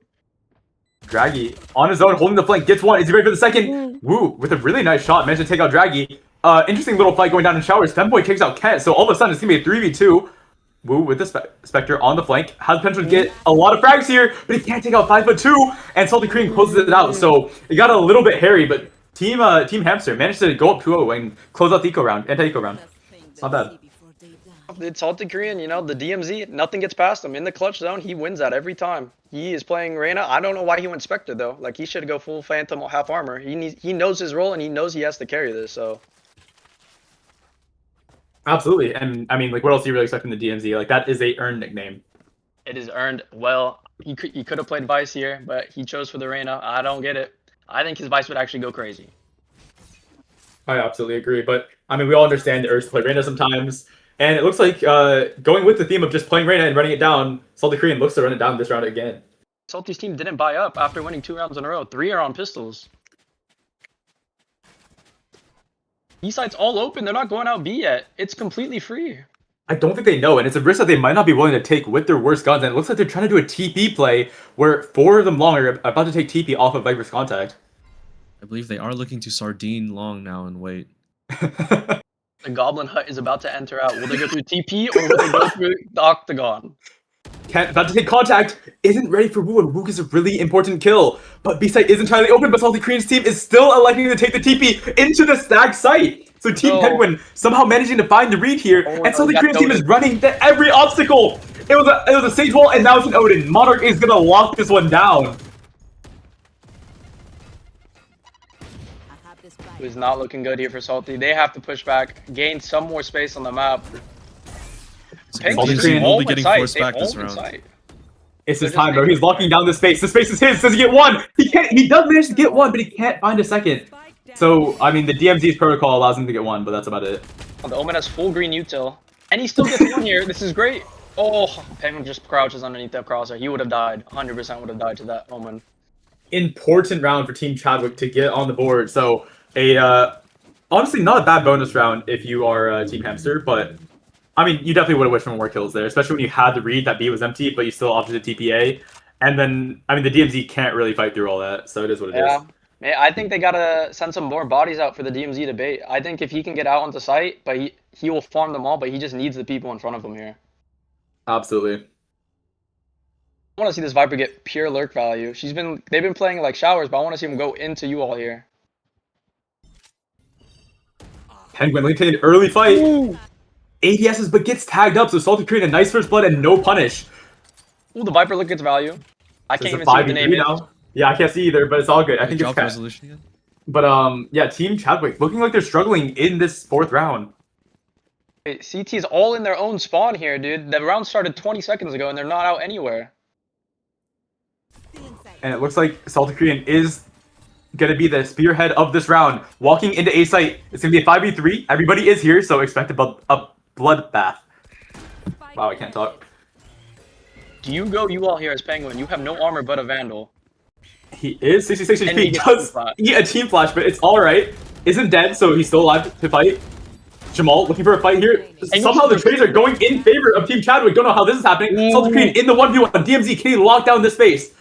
Draggy on his own, holding the flank, gets one. Is he ready for the second? Woo, with a really nice shot, managed to take out Draggy. Interesting little fight going down in showers. Femboy takes out Kent, so all of a sudden it's gonna be a 3v2. Woo with the Spectre on the flank. Has potential to get a lot of frags here, but he can't take out 5'2", and Salty Korean closes it out. So it got a little bit hairy, but Team Hamster managed to go up 2-0 and close out the eco round, anti-eco round. It's not bad. It's Salty Korean, you know, the DMZ, nothing gets past him. In the clutch zone, he wins that every time. He is playing Reyna. I don't know why he went Spectre, though. Like, he should go full Phantom or half armor. He knows his role, and he knows he has to carry this, so. Absolutely, and I mean, like, what else do you really expect from the DMZ? Like, that is a earned nickname. It is earned well. He could have played Vice here, but he chose for the Reyna. I don't get it. I think his Vice would actually go crazy. I absolutely agree, but I mean, we all understand the urge to play Reyna sometimes, and it looks like going with the theme of just playing Reyna and running it down, Salty Korean looks to run it down this round again. Salty's team didn't buy up after winning 2 rounds in a row. 3 are on pistols. B side's all open. They're not going out B yet. It's completely free. I don't think they know, and it's a risk that they might not be willing to take with their worst guns, and it looks like they're trying to do a TP play where 4 of them long are about to take TP off of Viper's contact. I believe they are looking to sardine long now and wait. The Goblin Hut is about to enter out. Will they go through TP or will they go through the Octagon? About to take contact, isn't ready for Woo, and Woo is a really important kill. But B-site is entirely open, but Salty Korean's team is still electing to take the TP into the stack site. So Team Penguin somehow managing to find the read here, and Salty Korean's team is running to every obstacle. It was a Sage Wall, and now it's an Odin. Monarch is gonna lock this one down. It is not looking good here for Salty. They have to push back, gain some more space on the map. Salty Korean will be getting forced back this round. It's his time, bro. He's locking down the space. The space is his. Does he get one? He can't. He does manage to get one, but he can't find a second. So, I mean, the DMZ's protocol allows him to get one, but that's about it. Oh, the Omen has full green util, and he still gets one here. This is great. Oh, Penguin just crouches underneath that crosser. He would have died. 100% would have died to that Omen. Important round for Team Chadwick to get on the board. So, honestly, not a bad bonus round if you are Team Hamster, but I mean, you definitely would have wished for more kills there, especially when you had the read that B was empty, but you still opted a TPA. And then, I mean, the DMZ can't really fight through all that, so it is what it is. Yeah, I think they gotta send some more bodies out for the DMZ to bait. I think if he can get out onto site, but he will farm them all, but he just needs the people in front of him here. Absolutely. I want to see this Viper get pure lurk value. They've been playing like showers, but I want to see him go into you all here. Penguin leading an early fight. Ooh. ADSs, but gets tagged up, so Salty Korean a nice first blood and no punish. Ooh, the Viper look gets value. I can't even see what the name now. Is. Yeah, I can't see either, but it's all good. I think it's resolution again. But yeah, Team Chadwick looking like they're struggling in this 4th round. CT is all in their own spawn here, dude. The round started 20 seconds ago, and they're not out anywhere. And it looks like Salty Korean is going to be the spearhead of this round. Walking into A site, it's going to be a 5v3. Everybody is here, so expect a bloodbath. Wow, I can't talk. Do you go you all here as Penguin? You have no armor but a Vandal. He is 66 And HP. he He does eat a team flash, but it's alright. Isn't dead, so he's still alive to fight. Jamal looking for a fight here. Somehow the trades are going in favor of Team Chadwick. Don't know how this is happening. Salty Korean in the 1v1. DMZ can he lock down this space?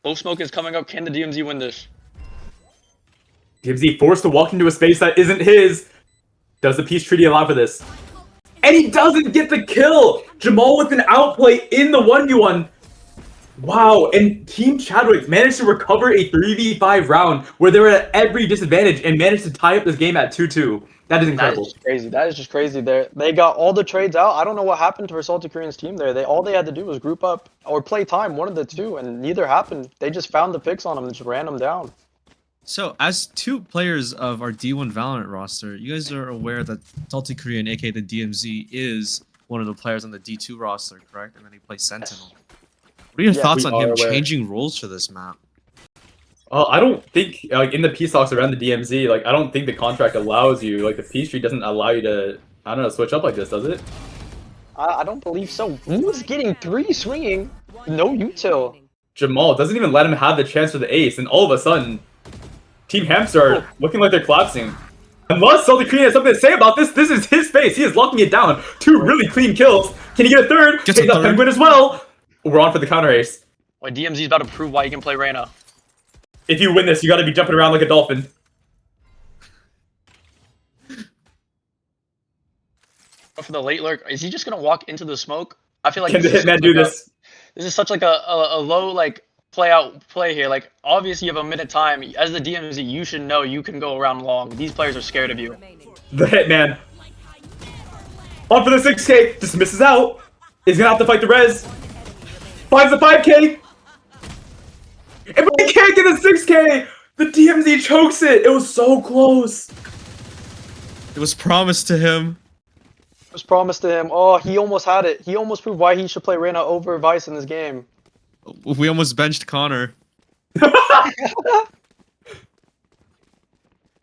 Low smoke is coming up. Can the DMZ win this? DMZ forced to walk into a space that isn't his. Does the peace treaty allow for this? And he doesn't get the kill! Jamal with an outplay in the 1v1. Wow, and Team Chadwick managed to recover a 3v5 round where they were at every disadvantage and managed to tie up this game at 2-2. That is incredible. That is just crazy. That is just crazy. They got all the trades out. I don't know what happened to Salty Korean's team there. All they had to do was group up or play time, one of the two, and neither happened. They just found the picks on them and just ran them down. So, as 2 players of our D1 Valorant roster, you guys are aware that Salty Korean, aka the DMZ, is one of the players on the D2 roster, correct? And then he plays Sentinel. What are your thoughts on him changing roles for this map? I don't think, like, in the peace talks around the DMZ, like, I don't think the contract allows you, like, the peace tree doesn't allow you to, I don't know, switch up like this, does it? I don't believe so. Who's getting 3 swinging? No util. Jamal doesn't even let him have the chance for the ace, and all of a sudden, Team Hamster are looking like they're collapsing. Unless Salty Korean has something to say about this, this is his space. He is locking it down. 2 really clean kills. Can he get a third? Takes out Penguin as well. We're on for the counter ace. Wait, DMZ's about to prove why he can play Reyna. If you win this, you gotta be jumping around like a dolphin. For the late lurk, is he just gonna walk into the smoke? I feel like Can the Hitman do this? This is such like a low like play here. Like, obviously you have a minute time. As the DMZ, you should know you can go around long. These players are scared of you. Remaining. The Hitman. On for the 6K. Just misses out. He's gonna have to fight the res. Finds the 5K. And but he can't get the 6K. The DMZ chokes it. It was so close. It was promised to him. It was promised to him. Oh, he almost had it. He almost proved why he should play Reyna over Vice in this game. We almost benched Connor.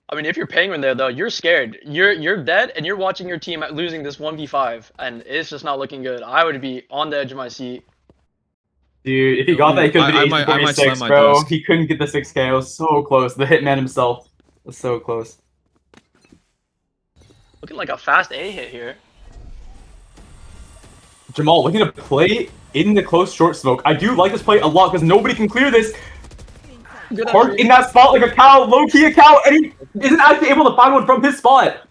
I mean, if you're Penguin there, though, you're scared. You're dead, and you're watching your team losing this 1v5, and it's just not looking good. I would be on the edge of my seat. Dude, if he got that, he could have I been might 846, slam my bro. desk. He couldn't get the 6K. It was so close. The Hitman himself was so close. Looking like a fast A hit here. Jamal looking to play in the close short smoke. I do like this play a lot because nobody can clear this. Good Park entry. in that spot like a cow, low-key a cow, and he isn't actually able to find one from his spot.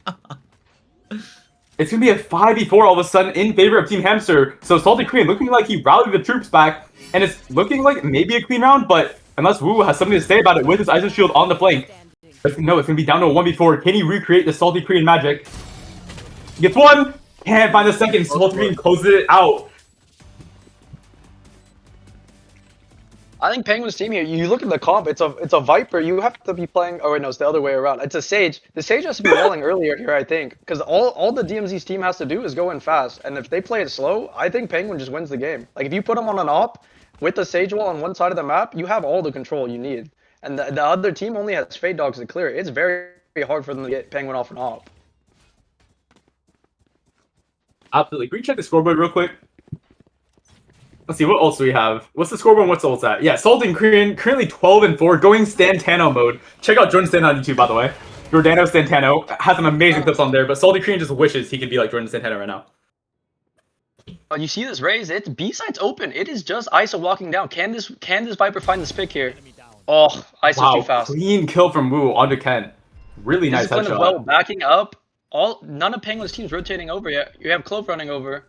It's going to be a 5v4 all of a sudden in favor of Team Hamster. So Salty Korean looking like he rallied the troops back, and it's looking like maybe a clean round, but unless Wu has something to say about it with his Iso Shield on the flank, no, it's going to be down to a 1v4. Can he recreate the Salty Korean magic? Gets one, can't find the second. Salty Korean closes it out. I think Penguin's team here, you look at the comp, it's a Viper, you have to be playing, oh wait, no, it's the other way around. It's a Sage. The Sage has to be rolling earlier here, I think, because all the DMZ's team has to do is go in fast, and if they play it slow, I think Penguin just wins the game. Like, if you put them on an op with the Sage wall on one side of the map, you have all the control you need. And the other team only has Fade Dogs to clear it. It's very, very hard for them to get Penguin off an op. Absolutely. Can we check the scoreboard real quick? Let's see, what else do we have? What's the scoreboard and what's ults at? Yeah, Salty Korean, currently 12-4, going Stantano mode. Check out Jordan Stantano on YouTube, by the way. Jordano Stantano has some amazing clips on there, but Salty Korean just wishes he could be like Jordan Stantano right now. You see this raise? It's B side's open. It is just Iso walking down. Can this Viper find the pick here? Oh, Iso's Wow, too fast. clean kill from Wu onto Ken. Really nice Discipline as headshot. well, backing up. None of Penguin's teams rotating over yet. You have Clove running over.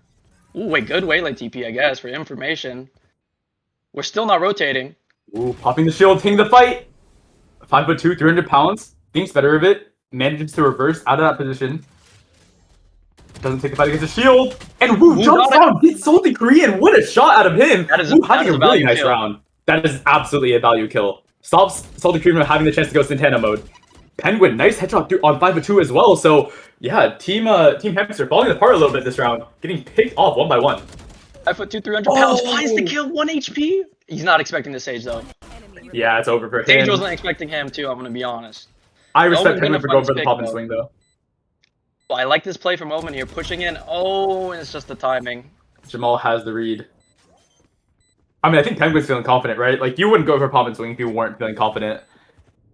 Ooh, wait, good waylay TP, I guess, for information. We're still not rotating. Ooh, popping the shield, taking the fight. 5'2", 300 pounds. Thinks better of it. Manages to reverse out of that position. Doesn't take the fight against the shield. And Wu jumps down, gets Salty Korean. What a shot out of him. That is Wu having a a really value nice kill. round. That is absolutely a value kill. Stops Salty Korean from having the chance to go Santana mode. Penguin, nice headshot on 5'2" as well. So yeah, Team Hamster falling apart a little bit this round, getting picked off one by one. 5'2", 300 pounds, Oh! finds the kill, 1 HP. He's not expecting the Sage though. Yeah, it's over for Sage him. wasn't expecting him too, I'm gonna be honest. I respect Omen's Penguin gonna for find going his for the pick, pop and though. swing though. Well, I like this play from Omen here, pushing in. Oh, and it's just the timing. Jamal has the read. I mean, I think Penguin's feeling confident, right? Like, you wouldn't go for pop and swing if you weren't feeling confident.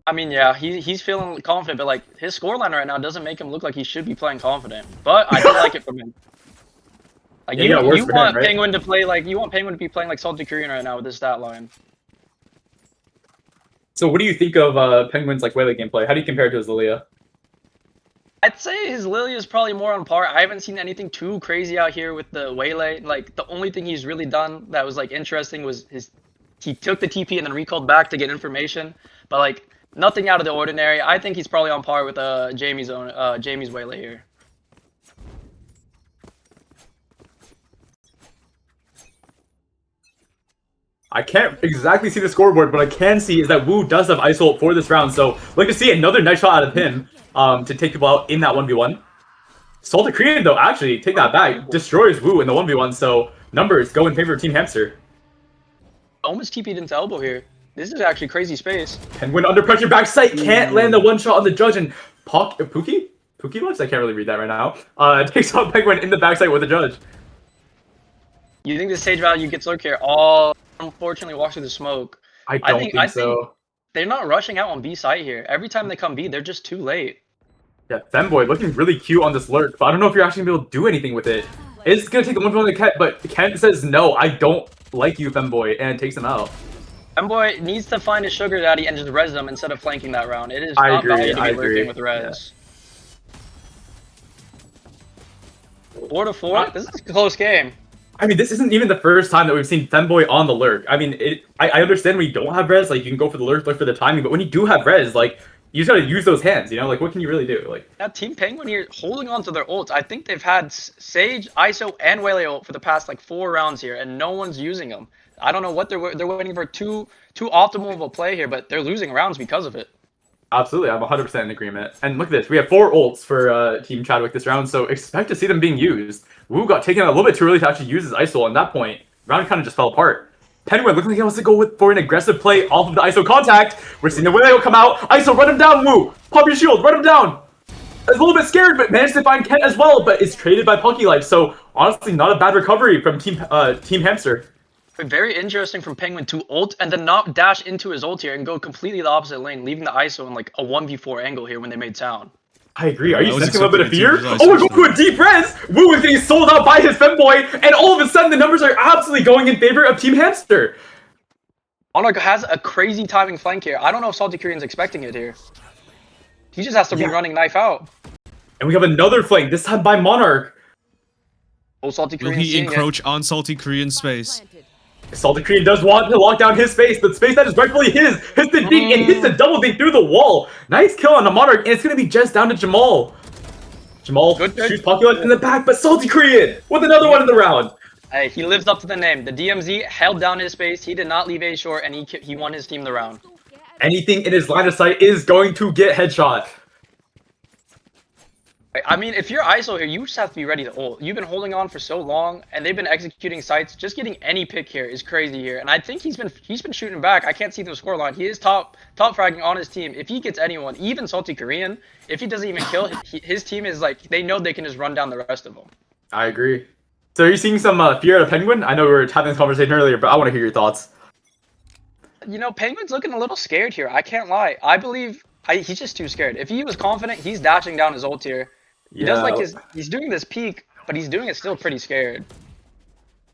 I mean, yeah, he's feeling confident, but like his scoreline right now doesn't make him look like he should be playing confident. But I do like it from him. Like Yeah, you worse want for him, right? Penguin to play like you want Penguin to be playing like Salty Korean right now with this stat line. So what do you think of Penguin's like Waylay gameplay? How do you compare it to his Lilia? I'd say his Lilia is probably more on par. I haven't seen anything too crazy out here with the Waylay. Like the only thing he's really done that was like interesting was he took the TP and then recalled back to get information. But like nothing out of the ordinary. I think he's probably on par with Jamie's Waylay here. I can't exactly see the scoreboard, but I can see is that Wu does have Ice Ult for this round. So like to see another nice shot out of him to take people out in that 1v1. Salty Korean though, actually, take that back, destroys Wu in the 1v1. So numbers go in favor of Team Hamster. Almost TP'd into elbow here. This is actually crazy space. Penguin under pressure backside, can't land the one shot on the judge, and Pookie looks, I can't really read that right now. Takes out Penguin in the backside with the judge. You think the stage value gets look here? Oh, unfortunately walks through the smoke. I don't think so. They're not rushing out on B site here. Every time they come B, they're just too late. Yeah, Femboy looking really cute on this lurk, but I don't know if you're actually gonna be able to do anything with it. It's gonna take the 1v1 to Kent, but Kent says no, I don't like you, Femboy, and takes him out. Femboy needs to find a sugar daddy and just res them instead of flanking that round. It is I not agree, value to I be lurking agree. with res. 4-4? This is a close game. I mean, this isn't even the first time that we've seen Femboy on the lurk. I mean, I understand when you don't have res, like you can go for the lurk for the timing, but when you do have res, like you just gotta use those hands, you know? Like what can you really do? Like That Team Penguin here holding on to their ults. I think they've had Sage, ISO, and Wele ult for the past like 4 rounds here, and no one's using them. I don't know what they're waiting for too optimal of a play here, but they're losing rounds because of it. absolutely, I'm 100% in agreement. And look at this, we have 4 ults for Team Chadwick this round, so expect to see them being used. Wu got taken a little bit too early to actually use his ISO, and at that point, round kind of just fell apart. Penguin looking like he wants to go for an aggressive play off of the ISO contact. We're seeing the Wele come out. ISO, run him down, Wu! Pop your shield, run him down! A little bit scared, but managed to find Kent as well, but is traded by Punky Life, so honestly, not a bad recovery from Team Hamster. Very interesting from Penguin to ult and then not dash into his ult here and go completely the opposite lane, leaving the ISO in like a 1v4 angle here when they made town. I agree. Are you I was sensing a little bit of fear? expecting Oh, it to we're going to a deep res! Wu is getting sold out by his femboy, and all of a sudden the numbers are absolutely going in favor of Team Hamster. Monarch has a crazy timing flank here. I don't know if Salty Korean's expecting it here. He just has to be running knife out. And we have another flank, this time by Monarch. Oh, Salty Will Korean he seeing it. encroach on Salty Korean space? Salty Korean does want to lock down his space, the space that is rightfully his. Hits the dink and hits the double dink through the wall. Nice kill on the Monarch, and it's going to be just down to Jamal. Jamal shoots Pocket in the back, but Salty Korean with another one in the round. Hey, he lives up to the name. The DMZ held down his space. He did not leave A short, and he won his team the round. Anything in his line of sight is going to get headshot. I mean, if you're ISO here, you just have to be ready to ult. You've been holding on for so long, and they've been executing sites. Just getting any pick here is crazy here, and I think he's been shooting back. I can't see the scoreline. He is top fragging on his team. If he gets anyone, even Salty Korean, if he doesn't even kill, his team is like they know they can just run down the rest of them. I agree. So are you seeing some fear out of Penguin? I know we were having this conversation earlier, but I want to hear your thoughts. You know, Penguin's looking a little scared here. I can't lie. I believe he's just too scared. If he was confident, he's dashing down his ult here. He does like he's doing this peek, but he's doing it still pretty scared.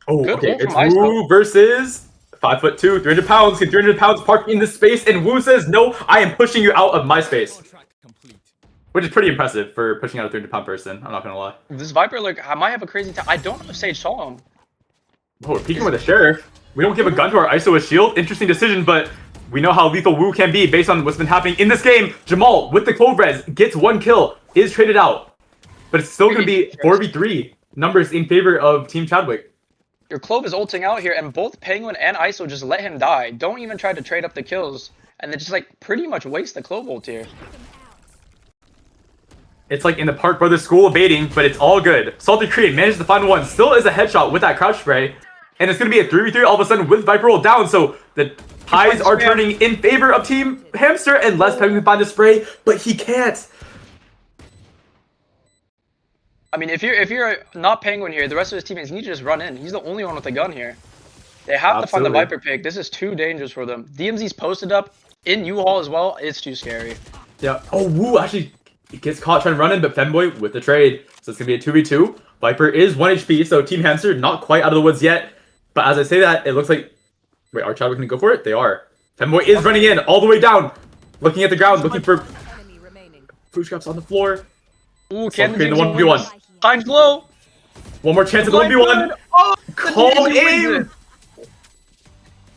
Oh, Good okay. ult from It's ISO. Wu versus 5'2", 300 pounds. Can 300 pounds park in this space? And Wu says, "No, I am pushing you out of my space," which is pretty impressive for pushing out a 300-pound person. I'm not gonna lie. This Viper, look, I might have a crazy time. I don't know if Sage saw him. Oh, we're peeking with a sheriff. We don't give a gun to our ISO with shield. Interesting decision, but we know how lethal Wu can be based on what's been happening in this game. Jamal with the clove res gets 1 kill, is traded out. But it's still going to be 4v3 numbers in favor of Team Chadwick. Your Clove is ulting out here, and both Penguin and ISO just let him die. Don't even try to trade up the kills, and they just like pretty much waste the Clove ult here. It's like in the Park Brothers School of baiting, but it's all good. Salty Korean manages to find one, still is a headshot with that crouch spray. And it's going to be a 3v3 all of a sudden with Viper roll down, so the ties are turning in favor of Team Hamster, and Les Penguin can find the spray, but he can't. I mean, if you're not Penguin here, the rest of his teammates need to just run in. He's the only one with a gun here. They have to find the Viper pick. This is too dangerous for them. DMZ's posted up in U-Haul as well. It's too scary. Yeah. Oh, Wu actually gets caught trying to run in, but Femboy with the trade. So it's going to be a 2v2. Viper is 1 HP, so Team Hamster not quite out of the woods yet. But as I say that, it looks like... Wait, are Chadwick going to go for it? They are. Femboy is running in all the way down. Looking at the ground, looking for food scraps on the floor. Ooh, can the 1v1. Time's low. One more chance at the 1v1. Oh, Call aim!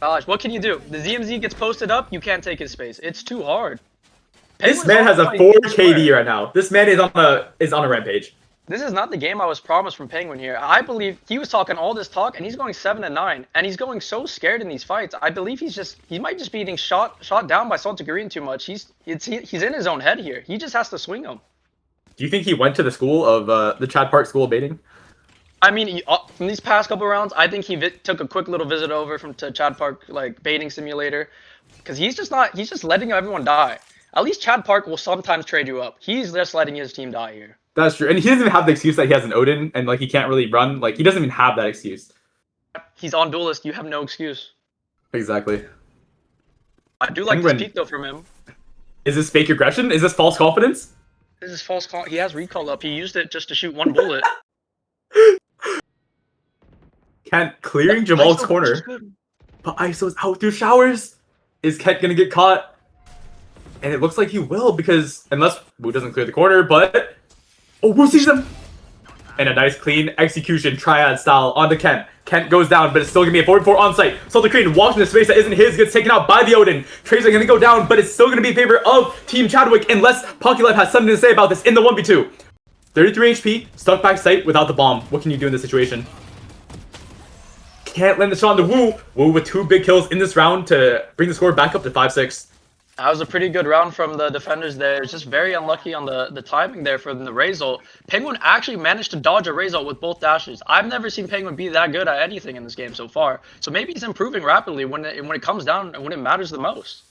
Gosh, what can you do? The ZMZ gets posted up, you can't take his space. It's too hard. This man has a 4 KD right now. This man is on a rampage. This is not the game I was promised from Penguin here. I believe he was talking all this talk, and he's going 7-9, and he's going so scared in these fights. I believe he might just be getting shot down by Salty Korean too much. He's in his own head here. He just has to swing him. Do you think he went to the school of the Chad Park School of Baiting? I mean, from these past couple rounds, I think he took a quick little visit over to Chad Park like baiting simulator, because he's just letting everyone die. At least Chad Park will sometimes trade you up. He's just letting his team die here. That's true, and he doesn't even have the excuse that he has an Odin and like he can't really run. Like he doesn't even have that excuse. He's on Duelist. You have no excuse. Exactly. I do like this peek though from him. Is this fake aggression? Is this false confidence? This is false call. He has recall up. He used it just to shoot 1 bullet. Kent clearing Jamal's corner, but ISO's out through showers. Is Kent gonna get caught? And it looks like he will, because unless Wu doesn't clear the corner, but oh, Wu sees him. And a nice clean execution, triad style onto Kent. Kent goes down, but it's still going to be a 4v4 on site. Salty Korean walks into space that isn't his, gets taken out by the Odin. Tracer going to go down, but it's still going to be in favor of Team Chadwick unless PokéLife has something to say about this in the 1v2. 33 HP, stuck back site without the bomb. What can you do in this situation? Can't land the shot on the Wu. Wu with 2 big kills in this round to bring the score back up to 5-6. That was a pretty good round from the defenders there. It's just very unlucky on the timing there for the raise ult. Penguin actually managed to dodge a raise ult with both dashes. I've never seen Penguin be that good at anything in this game so far. So maybe he's improving rapidly when it comes down and when it matters the most.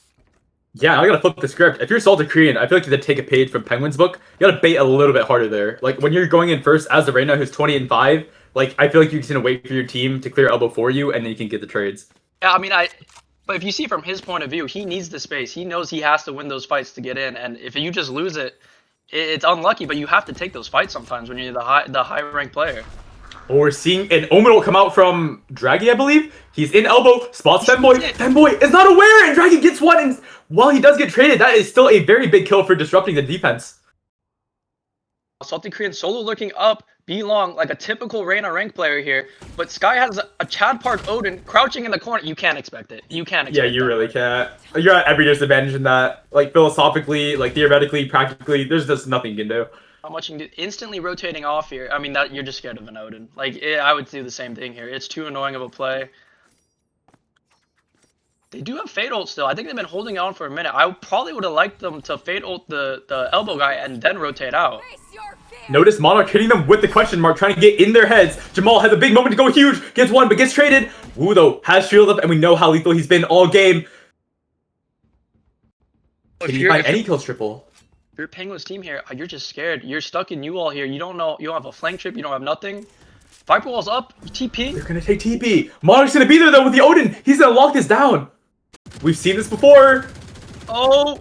Yeah, I gotta flip the script. If you're Salty Korean, I feel like you have to take a page from Penguin's book. You gotta bait a little bit harder there. Like, when you're going in first as the Reyna who's 20-5, like, I feel like you're just gonna wait for your team to clear elbow for you, and then you can get the trades. Yeah, I mean, but if you see from his point of view, he needs the space. He knows he has to win those fights to get in, and if you just lose it, it's unlucky, but you have to take those fights sometimes when you're the high-ranked player. Well, we're seeing an Omen will come out from Draggy, I believe. He's in elbow, spots Femboy. Femboy is not aware, and Draggy gets one, and while he does get traded, that is still a very big kill for disrupting the defense. Salty Korean solo looking up, B long, like a typical Reyna rank player here, but Sky has a Chad Park Odin crouching in the corner. You can't expect it. You can't expect Yeah, you really can't. You're at every disadvantage in that. Like, philosophically, like, theoretically, practically, there's just nothing you can do. How much you can do. Instantly rotating off here. I mean, that you're just scared of an Odin. Like, I would do the same thing here. It's too annoying of a play. They do have Fade ult still. I think they've been holding on for a minute. I probably would have liked them to Fade ult the elbow guy and then rotate out. Notice Monarch hitting them with the question mark, trying to get in their heads. Jamal has a big moment to go huge, gets one, but gets traded. Wu, though, has shield up, and we know how lethal he's been all game. Can you find any kills triple? If you're Penguin's team here, you're just scared. You're stuck in U-Wall here. You don't know. You don't have a flank trip. You don't have nothing. Viper Wall's up. TP. They're going to take TP. Monarch's going to be there, though, with the Odin. He's going to lock this down. We've seen this before. Oh.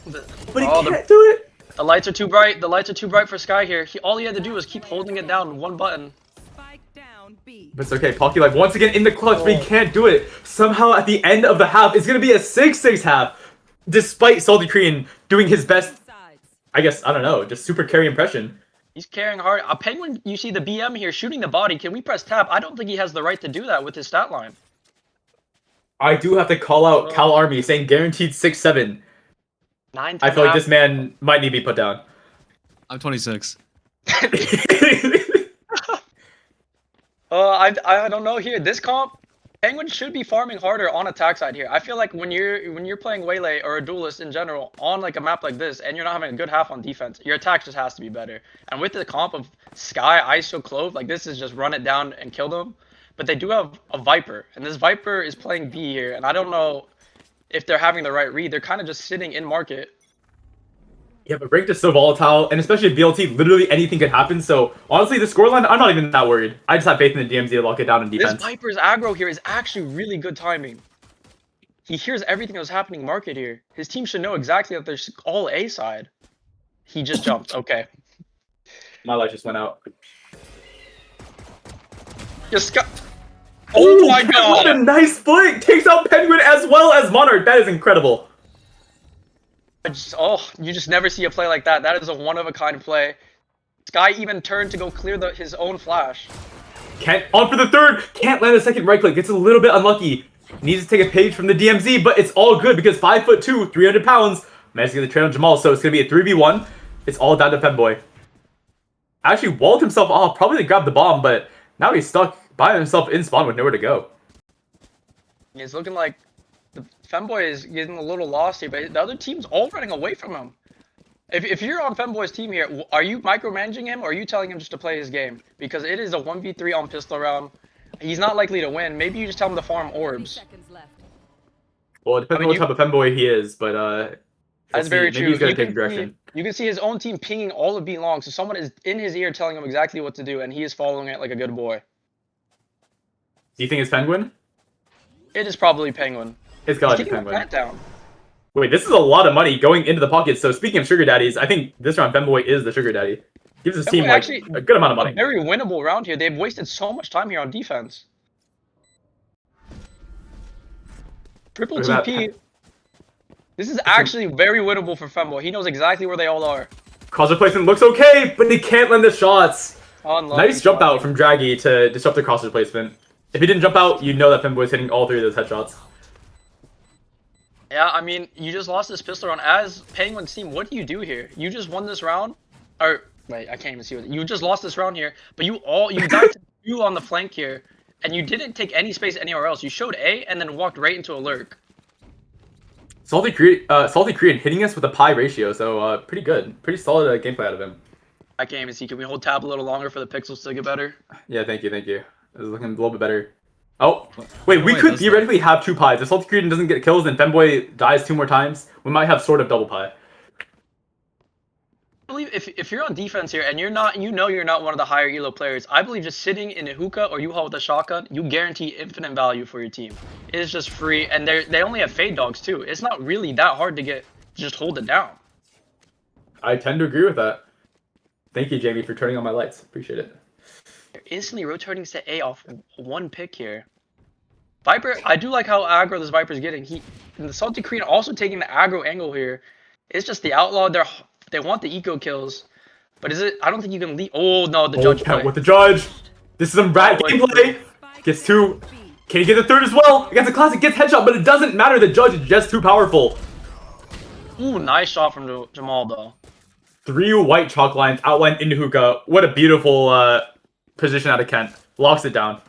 But he can't do it. The lights are too bright. The lights are too bright for Sky here. All he had to do was keep holding it down one button. Spike down B. But it's okay. PokéLife once again in the clutch, but he can't do it. Somehow at the end of the half, it's going to be a 6-6 half. Despite Salty Korean doing his best, I guess, I don't know, just super carry impression. He's carrying hard. A Penguin, you see the BM here shooting the body. Can we press tab? I don't think he has the right to do that with his stat line. I do have to call out Cal Army saying guaranteed 6-7. I feel like this man might need to be put down. I'm 26. I don't know here. This comp, Penguin should be farming harder on attack side here. I feel like when you're playing Waylay or a duelist in general on like a map like this and you're not having a good half on defense, your attack just has to be better. And with the comp of Sky, ISO, Clove, like this is just run it down and kill them. But they do have a Viper, and this Viper is playing B here, and I don't know if they're having the right read. They're kind of just sitting in market. Yeah, but ranked is so volatile, and especially at BLT, literally anything could happen. So honestly, the scoreline, I'm not even that worried. I just have faith in the DMZ to lock it down in defense. This Viper's aggro here is actually really good timing. He hears everything that's happening market here. His team should know exactly that there's all A side. He just jumped. Okay. My light just went out. Just got... Oh my god! What a nice flick! Takes out Penguin as well as Monarch. That is incredible. You just never see a play like that. That is a one-of-a-kind play. Sky even turned to go clear his own flash. Can't on for the third. Can't land a second right click. It's a little bit unlucky. Needs to take a page from the DMZ, but it's all good because 5'2", 300 pounds. Managed to get the trail on Jamal, so it's gonna be a 3v1. It's all down to Femboy. Actually walled himself off, probably to grab the bomb, but now he's stuck by himself in spawn with nowhere to go. It's looking like the Femboy is getting a little lost here, but the other team's all running away from him. If you're on Femboy's team here, are you micromanaging him or are you telling him just to play his game? Because it is a 1v3 on pistol round. He's not likely to win. Maybe you just tell him to farm orbs. Well, it depends on what type of Femboy he is, but that's very true. Maybe he's gonna take a direction. You can see his own team pinging all of B long, so someone is in his ear telling him exactly what to do, and he is following it like a good boy. Do you think it's Penguin? It is probably Penguin. It's gotta be He's taking the Penguin. plant down. Wait, this is a lot of money going into the pocket. So speaking of sugar daddies, I think this round Femboy is the sugar daddy. Gives his team like actually a good amount of money. A very winnable round here. They've wasted so much time here on defense. Triple TP. This is actually very winnable for Femboy. He knows exactly where they all are. Cross replacement looks okay, but he can't land the shots. Unlucky. Nice jump out from Draggy to disrupt the cross replacement. If he didn't jump out, you'd know that Femboy's hitting all 3 of those headshots. Yeah, I mean, you just lost this pistol round. As Penguin's team, what do you do here? You just won this round, or wait, I can't even see what you just lost this round here. But you died to 2 on the flank here, and you didn't take any space anywhere else. You showed A and then walked right into a lurk. Salty Korean hitting us with a pi ratio, so pretty good. Pretty solid gameplay out of him. I can't even see. Can we hold tab a little longer for the pixels to get better? Yeah, thank you. This is looking a little bit better. Oh, wait, we could theoretically have 2 pies. If Salty Korean doesn't get kills and Femboy dies 2 more times, we might have sort of double pie. I believe if you're on defense here and you're not one of the higher elo players, I believe just sitting in a hookah or U-Haul with a shotgun, you guarantee infinite value for your team. It is just free, and they only have fade dogs too. It's not really that hard to just hold it down. I tend to agree with that. Thank you, Jamie, for turning on my lights. Appreciate it. They're instantly rotating to A off 1 pick here. Viper, I do like how aggro this Viper's getting. And the Salty Korean also taking the aggro angle here. It's just the Outlaw. They want the eco kills, but is it? I don't think you can leave. Oh no, the judge play. With the judge. This is some rat gameplay. Gets 2. Can he get the 3rd as well? Against the classic, gets headshot, but it doesn't matter. The judge is just too powerful. Ooh, nice shot from Jamal though. 3 white chalk lines outlined into hookah. What a beautiful position out of Kent. Locks it down.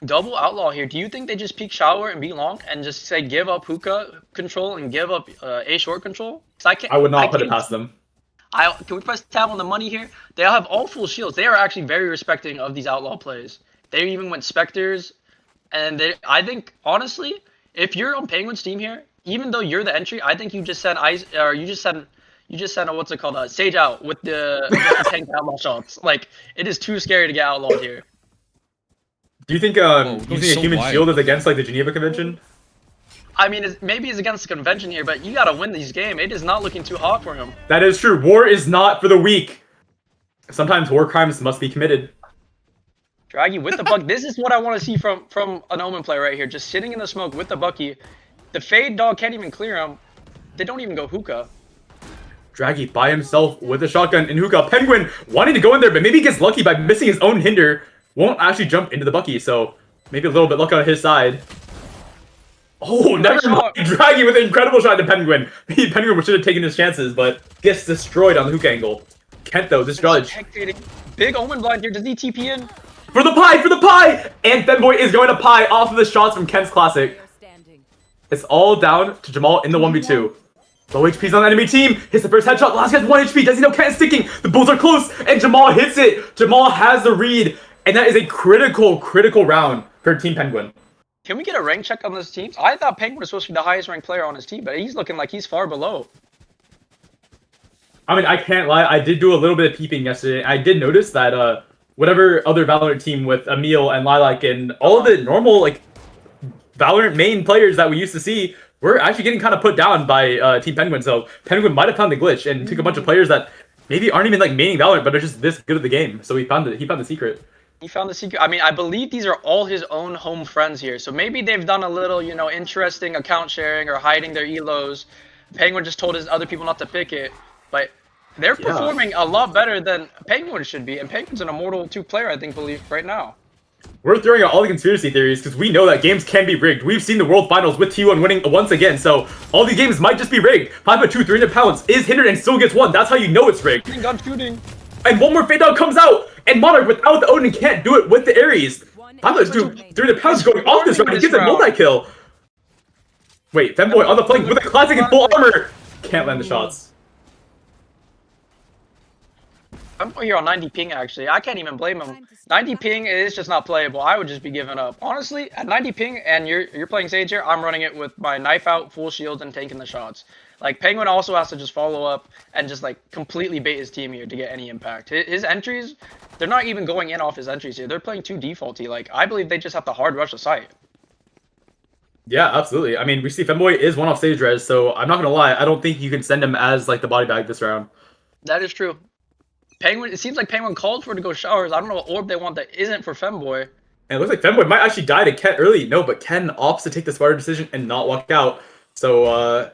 Double Outlaw here. Do you think they just peek shower and be long and just say give up hookah control and give up A short control? I would not put it past them. Can we press tab on the money here? They all have all full shields. They are actually very respecting of these Outlaw plays. They even went Spectres, and I think honestly, if you're on Penguin's team here, even though you're the entry, I think you just send what's it called? Sage out with the tank Outlaw shots. Like, it is too scary to get outlawed here. Do you think using a human shield is against like the Geneva Convention? I mean, maybe it's against the convention here, but you gotta win these games. It is not looking too hot for him. That is true. War is not for the weak. Sometimes war crimes must be committed. Draggy with the buck. This is what I want to see from an Omen player right here. Just sitting in the smoke with the Bucky. The Fade dog can't even clear him. They don't even go hookah. Draggy by himself with a shotgun in hookah. Penguin wanting to go in there, but maybe he gets lucky by missing his own hinder. Won't actually jump into the Bucky, so maybe a little bit luck on his side. Oh, never mind. Draggy with an incredible shot to Penguin. Maybe Penguin should have taken his chances, but gets destroyed on the hook angle. Kent, though, this judge. Big Omen blind here. Does he TP in? For the pie! For the pie! And Femboy is going to pie off of the shots from Kent's Classic. It's all down to Jamal in the 1v2. Low HP's on the enemy team. Hits the first headshot. Last guy's 1 HP. Does he know Kent's sticking? The bulls are close, and Jamal hits it. Jamal has the read. And that is a critical round for Team Penguin. Can we get a rank check on this team? I thought Penguin was supposed to be the highest ranked player on his team, but he's looking like he's far below. I mean, I can't lie. I did do a little bit of peeping yesterday. I did notice that whatever other Valorant team with Emil and Lilac and all of the normal like Valorant main players that we used to see were actually getting kind of put down by Team Penguin. So Penguin might have found the glitch and took a bunch of players that maybe aren't even like maining Valorant, but are just this good at the game. So he found the secret. He found the secret. I mean, I believe these are all his own home friends here. So maybe they've done a little, you know, interesting account sharing or hiding their elos. Penguin just told his other people not to pick it. But they're performing a lot better than Penguin should be. And Penguin's an Immortal 2 player, I think, right now. We're throwing out all the conspiracy theories because we know that games can be rigged. We've seen the World Finals with T1 winning once again. So all these games might just be rigged. 5'2", 300 pounds is hindered and still gets one. That's how you know it's rigged. Gun shooting. And one more Fade Dog comes out. And Monarch, without the Odin, can't do it with the Ares. 5'2", 300 pounds going off this round. He gets a multi-kill. Wait, Femboy on the flank with a classic in full armor. Can't land the shots. I'm here on 90 ping, actually. I can't even blame him. 90 ping is just not playable. I would just be giving up. Honestly, at 90 ping and you're playing Sage here, I'm running it with my knife out, full shield, and taking the shots. Like, Penguin also has to just follow up and just, like, completely bait his team here to get any impact. His entries, they're not even going in off his entries here. They're playing too defaulty. Like, I believe they just have to hard rush the site. Yeah, absolutely. I mean, we see Femboy is one off stage res, so I'm not going to lie. I don't think you can send him as, like, the body bag this round. That is true. Penguin, it seems like Penguin called for it to go showers. I don't know what orb they want that isn't for Femboy. And it looks like Femboy might actually die to Ken early. No, but Ken opts to take the smarter decision and not walk out. So,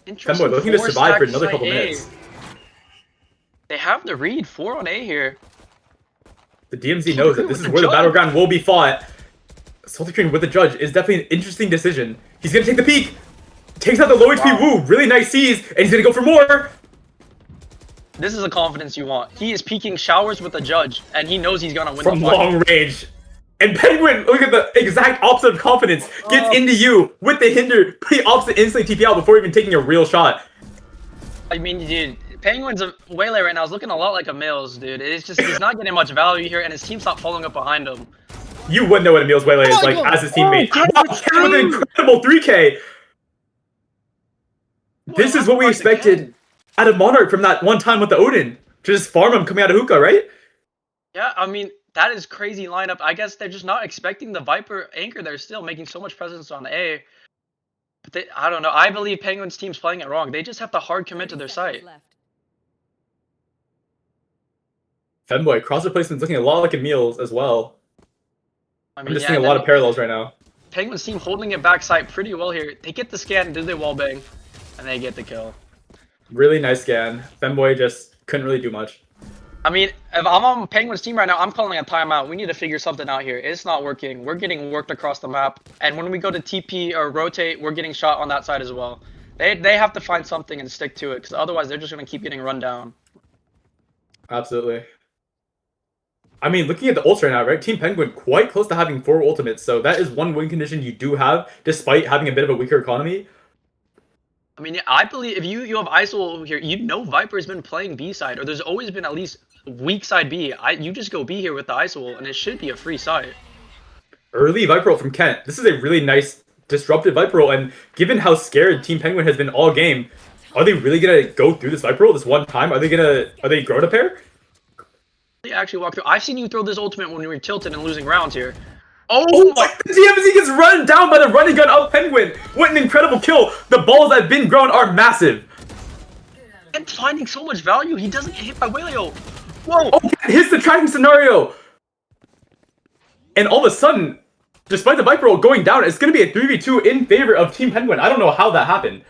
Femboy looking to survive for another couple minutes. They have the read 4 on A here. The DMZ knows that this is where the battleground will be fought. Salty Korean with the judge is definitely an interesting decision. He's gonna take the peek. Takes out the low HP Woo. Really nice C's, and he's gonna go for more. This is the confidence you want. He is peeking showers with the judge, and he knows he's gonna win From the fight. long range. And Penguin, look at the exact opposite of confidence. Gets into you with the hinder, pretty opposite instantly TP out before even taking a real shot. I mean, dude, Penguin's Waylay right now is looking a lot like a Mills, dude. It's just he's not getting much value here, and his team's not following up behind him. You would know what Emil's Waylay is like as his teammate. Wow, with an incredible 3K. This is what we expected out of Monarch from that one time with the Odin. To just farm him coming out of hookah, right? Yeah, I mean, that is crazy lineup. I guess they're just not expecting the Viper anchor there still, making so much presence on A. But I don't know. I believe Penguin's team's playing it wrong. They just have to hard commit to their site. Femboy, cross replacement's looking a lot like Emil's as well. I mean, I'm just seeing a lot of parallels right now. Penguin's team holding it back site pretty well here. They get the scan, do the wall bang, and they get the kill. Really nice scan. Femboy just couldn't really do much. I mean, if I'm on Penguin's team right now, I'm calling a timeout. We need to figure something out here. It's not working. We're getting worked across the map. And when we go to TP or rotate, we're getting shot on that side as well. They have to find something and stick to it, because otherwise they're just going to keep getting run down. Absolutely. I mean, looking at the ults right now, right? Team Penguin quite close to having 4 ultimates, so that is one win condition you do have, despite having a bit of a weaker economy. I mean, I believe if you have ISO here, you know Viper's been playing B side, or there's always been at least weak side B. You just go B here with the ISO, and it should be a free site. Early Viper roll from Kent. This is a really nice disruptive Viper roll, and given how scared Team Penguin has been all game, are they really gonna go through this Viper roll this one time? Are they grow to pair? They actually walk through. I've seen you throw this ultimate when we were tilted and losing rounds here. Oh my! The DMZ gets run down by the running gun of Penguin. What an incredible kill! The balls that have been grown are massive. And finding so much value, he doesn't get hit by Waylay. Whoa! Oh, hits the tracking scenario. And all of a sudden, despite the Viper roll going down, it's going to be a 3v2 in favor of Team Penguin. I don't know how that happened.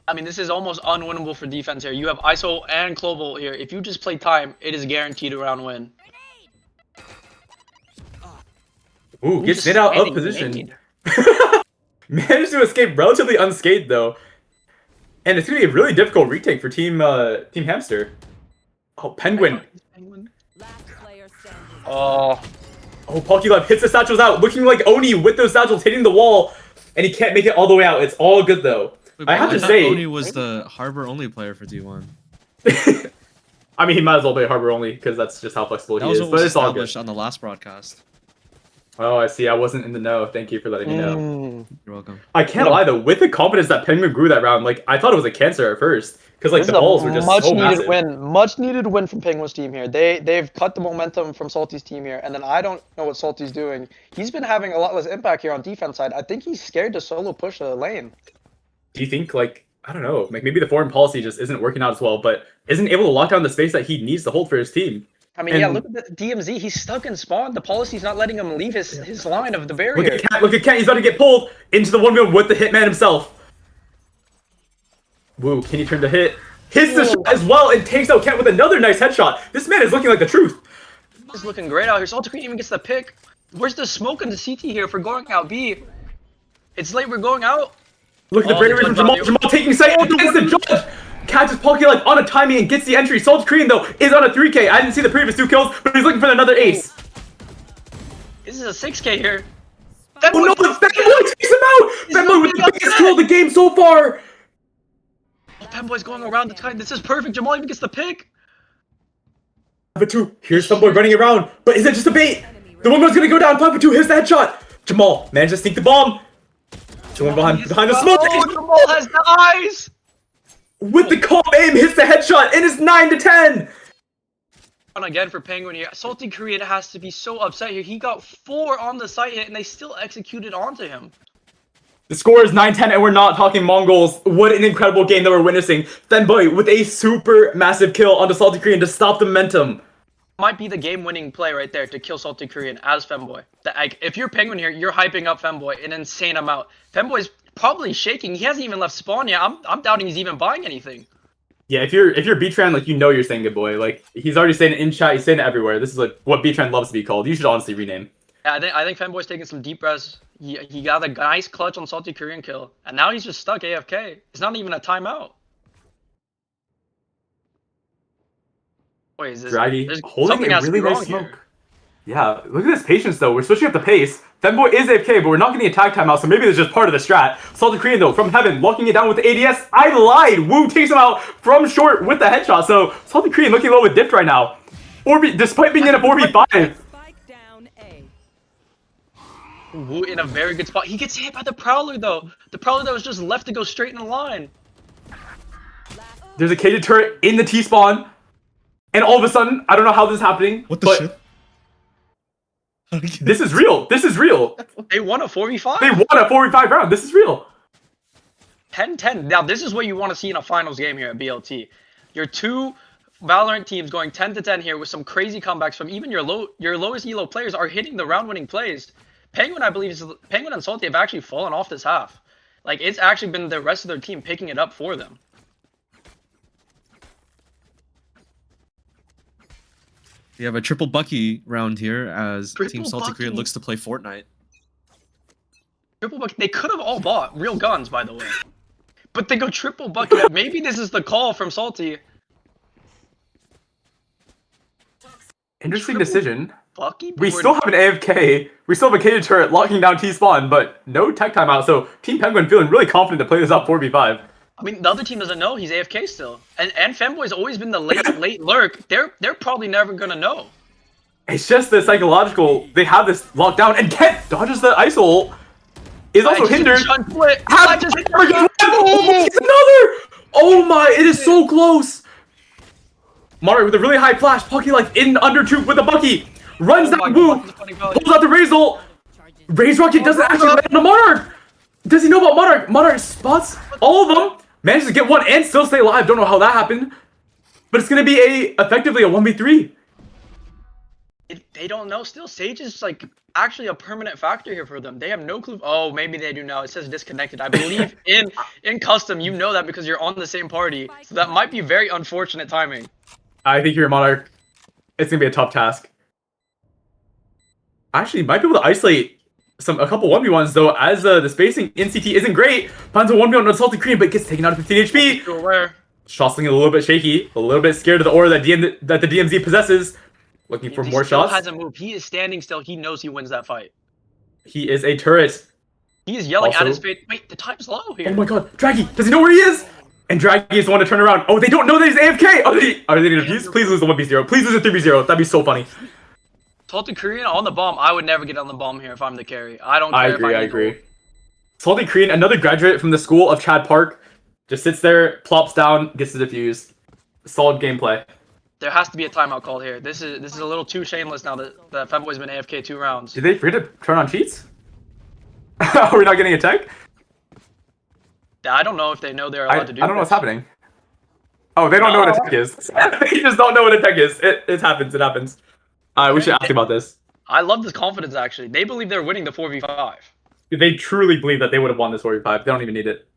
I mean, this is almost unwinnable for defense here. You have ISO and Cloval here. If you just play time, it is guaranteed a round win. Ooh, gets hit out of position. Managed to escape relatively unscathed though. And it's going to be a really difficult retake for Team Hamster. Oh, Penguin. Oh. Oh, Pokelob hits the satchels out, looking like Oni with those satchels hitting the wall. And he can't make it all the way out. It's all good though. Wait, I have to say, Oni was the Harbor only player for D1. I mean, he might as well play Harbor only because that's just how flexible he is. But it's all good. On the last broadcast. Oh, I see. I wasn't in the know. Thank you for letting me know. You're welcome. I can't lie though. With the confidence that Penguin grew that round, like I thought it was a cancer at first because like the balls were just so massive. Much needed win from Penguin's team here. They've cut the momentum from Salty's team here, and then I don't know what Salty's doing. He's been having a lot less impact here on defense side. I think he's scared to solo push a lane. Do you think like I don't know, like maybe the foreign policy just isn't working out as well, but isn't able to lock down the space that he needs to hold for his team? I mean, yeah, look at the DMZ. He's stuck in spawn. The policy's not letting him leave his line of the barrier. Look at Kent. He's about to get pulled into the 1v1 with the Hitman himself. Woo, can he turn to hit? Hits the shot as well and takes out Kent with another nice headshot. This man is looking like the truth. He's looking great out here. Salty Korean even gets the pick. Where's the smoke in the CT here for going out B? It's late. We're going out. Look at the bravery from Jamal. Jamal taking sight against the judge. Catches Pokelob on a timing and gets the entry. Salty Korean though is on a 3K. I didn't see the previous 2 kills, but he's looking for another ace. This is a 6K here. Oh no, Femboy takes him out! Femboy with the biggest kill of the game so far! Oh, Femboy's going around the time. This is perfect. Jamal even gets the pick. But 2. Here's Femboy running around. But is that just a bait? The one guy's gonna go down. 5-2. Here's the headshot. Jamal managed to sneak the bomb. Someone behind the smoke. Oh, Jamal has the eyes! With the calm aim, hits the headshot, and it's 9-10! Again for Penguin here. Salty Korean has to be so upset here. He got 4 on the site hit, and they still executed onto him. The score is 9-10, and we're not talking Mongols. What an incredible game that we're witnessing. Femboy with a super massive kill onto Salty Korean to stop the momentum. Might be the game-winning play right there to kill Salty Korean as Femboy. If you're Penguin here, you're hyping up Femboy an insane amount. Femboy's probably shaking. He hasn't even left spawn yet. I'm doubting he's even buying anything. Yeah, if you're B-Tran, like, you know you're saying good boy. Like, he's already saying it in chat, he's saying it everywhere. This is like what B-Tran loves to be called. You should honestly rename. Yeah, I think Fanboy's taking some deep breaths. He got a nice clutch on Salty Korean kill, and now he's just stuck AFK. It's not even a timeout. Wait, is this Draggy there's- holding something a has to really be nice wrong smoke. here. Yeah, look at this patience though. We're switching up the pace. Femboy is AFK, but we're not getting a tag timeout, so maybe it's just part of the strat. Salty Korean though, from heaven, locking it down with the ADS. I lied! Wu takes him out from short with the headshot, so Salty Korean looking a little bit dipped right now. Despite being in a 4v5. Spike down A. Wu in a very good spot. He gets hit by the Prowler though. The Prowler that was just left to go straight in the line. There's a cated turret in the T-spawn. And all of a sudden, I don't know how this is happening. What the but shit? This is real. This is real. They won a 4v5. They won a 4v5 round. This is real. 10-10. Now this is what you want to see in a finals game here at BLT. Your two Valorant teams going 10-10 here with some crazy comebacks from even your lowest elo players are hitting the round-winning plays. Penguin, I believe, Penguin and Salty have actually fallen off this half. Like, it's actually been the rest of their team picking it up for them. We have a triple Bucky round here as Team Triple Salty Korean Bucky. looks to play Fortnite. Triple bucket. They could have all bought real guns, by the way. But they go triple bucket. Maybe this is the call from Salty. Interesting Triple decision. Bucky? We still have an AFK. We still have a cated turret locking down T-spawn, but no tech timeout. So Team Penguin feeling really confident to play this up 4v5. I mean, the other team doesn't know he's AFK still. And Femboy's always been the late lurk. They're probably never gonna know. It's just the psychological. They have this locked down, and Kent dodges the ice ult. Is also hindered. I just hit Oh, another! Oh my! It is so close. Mario with a really high flash, Pocky like in under two with a Bucky, runs Oh my down Wu, God, funny valley. pulls out the Raze ult. Raze Rocket doesn't actually land on the Monarch. Does he know about Monarch? Monarch spots all of them, manages to get one and still stay alive. Don't know how that happened, but it's gonna be effectively a 1v3. They don't know still. Sage is like actually a permanent factor here for them. They have no clue. Oh, maybe they do now. It says disconnected. I believe in custom, you know that because you're on the same party. So that might be very unfortunate timing. I think you're a Monarch. It's gonna be a tough task. Actually, might be able to isolate a couple 1v1s though, as the spacing in CT isn't great. Finds a 1v1 on Salty Korean, but gets taken out of 15 HP. You're aware. Shotling a little bit shaky, a little bit scared of the aura that the DMZ possesses. Looking for He more still shots. hasn't moved. He is standing still. He knows he wins that fight. He is a turret. He is yelling at Also- his face. Wait, the time's low here. Oh my god, Draggy! Does he know where he is? And Draggy is the one to turn around. Oh, they don't know that he's AFK! Are they gonna defuse? Please lose the 1v0. Please lose the 3v0. That'd be so funny. Salty Korean on the bomb. I would never get on the bomb here if I'm the carry. I don't care I if agree, I need agree. gold. Salty Korean, another graduate from the school of Chad Park, just sits there, plops down, gets the defuse. Solid gameplay. There has to be a timeout call here. This is a little too shameless now that Femboy's been AFK 2 rounds. Did they forget to turn on cheats? Are we not getting a tech? I don't know if they know they're I allowed to do don't know this. what's happening. Oh, they don't know what a tech is. They just don't know what a tech is. It happens. It happens. We should ask about this. I love this confidence, actually. They believe they're winning the 4v5. They truly believe that they would have won this 45. They don't even need it.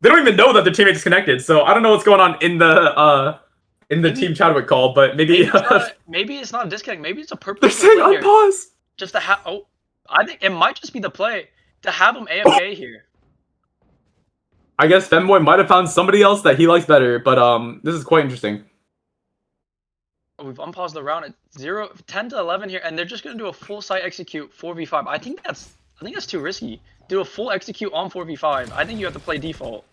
They don't even know that their teammate disconnected. So I don't know what's going on in the Team Chadwick call, but maybe Maybe it's not a disconnect. Maybe it's a they're purposeful saying play here. unpause. Just to have... Oh, I think it might just be the play to have him AFK here. I guess Femboy might have found somebody else that he likes better, but this is quite interesting. Oh, we've unpaused the round at 10 to 11 here, and they're just going to do a full site execute 4v5. I think that's too risky. Do a full execute on 4v5. I think you have to play default.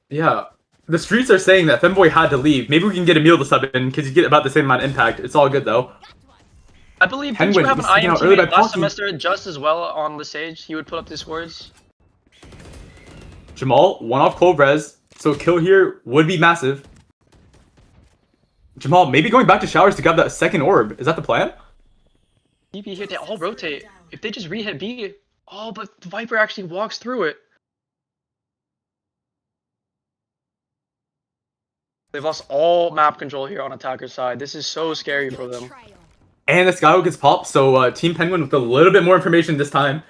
Yeah. The streets are saying that Femboy had to leave. Maybe we can get Emil to sub in because you get about the same amount of impact. It's all good though. I believe didn't you Penguin have an was sticking IM out early by teammate last Pocky. semester just as well on the stage? He would put up these words. Jamal, one off Clove Res, so a kill here would be massive. Jamal, maybe going back to showers to grab that second orb. Is that the plan? TP here, they all rotate. If they just re-hit B, oh, but Viper actually walks through it. They've lost all map control here on attacker's side. This is so scary for them. And the Skyhook gets popped, so Team Penguin with a little bit more information this time.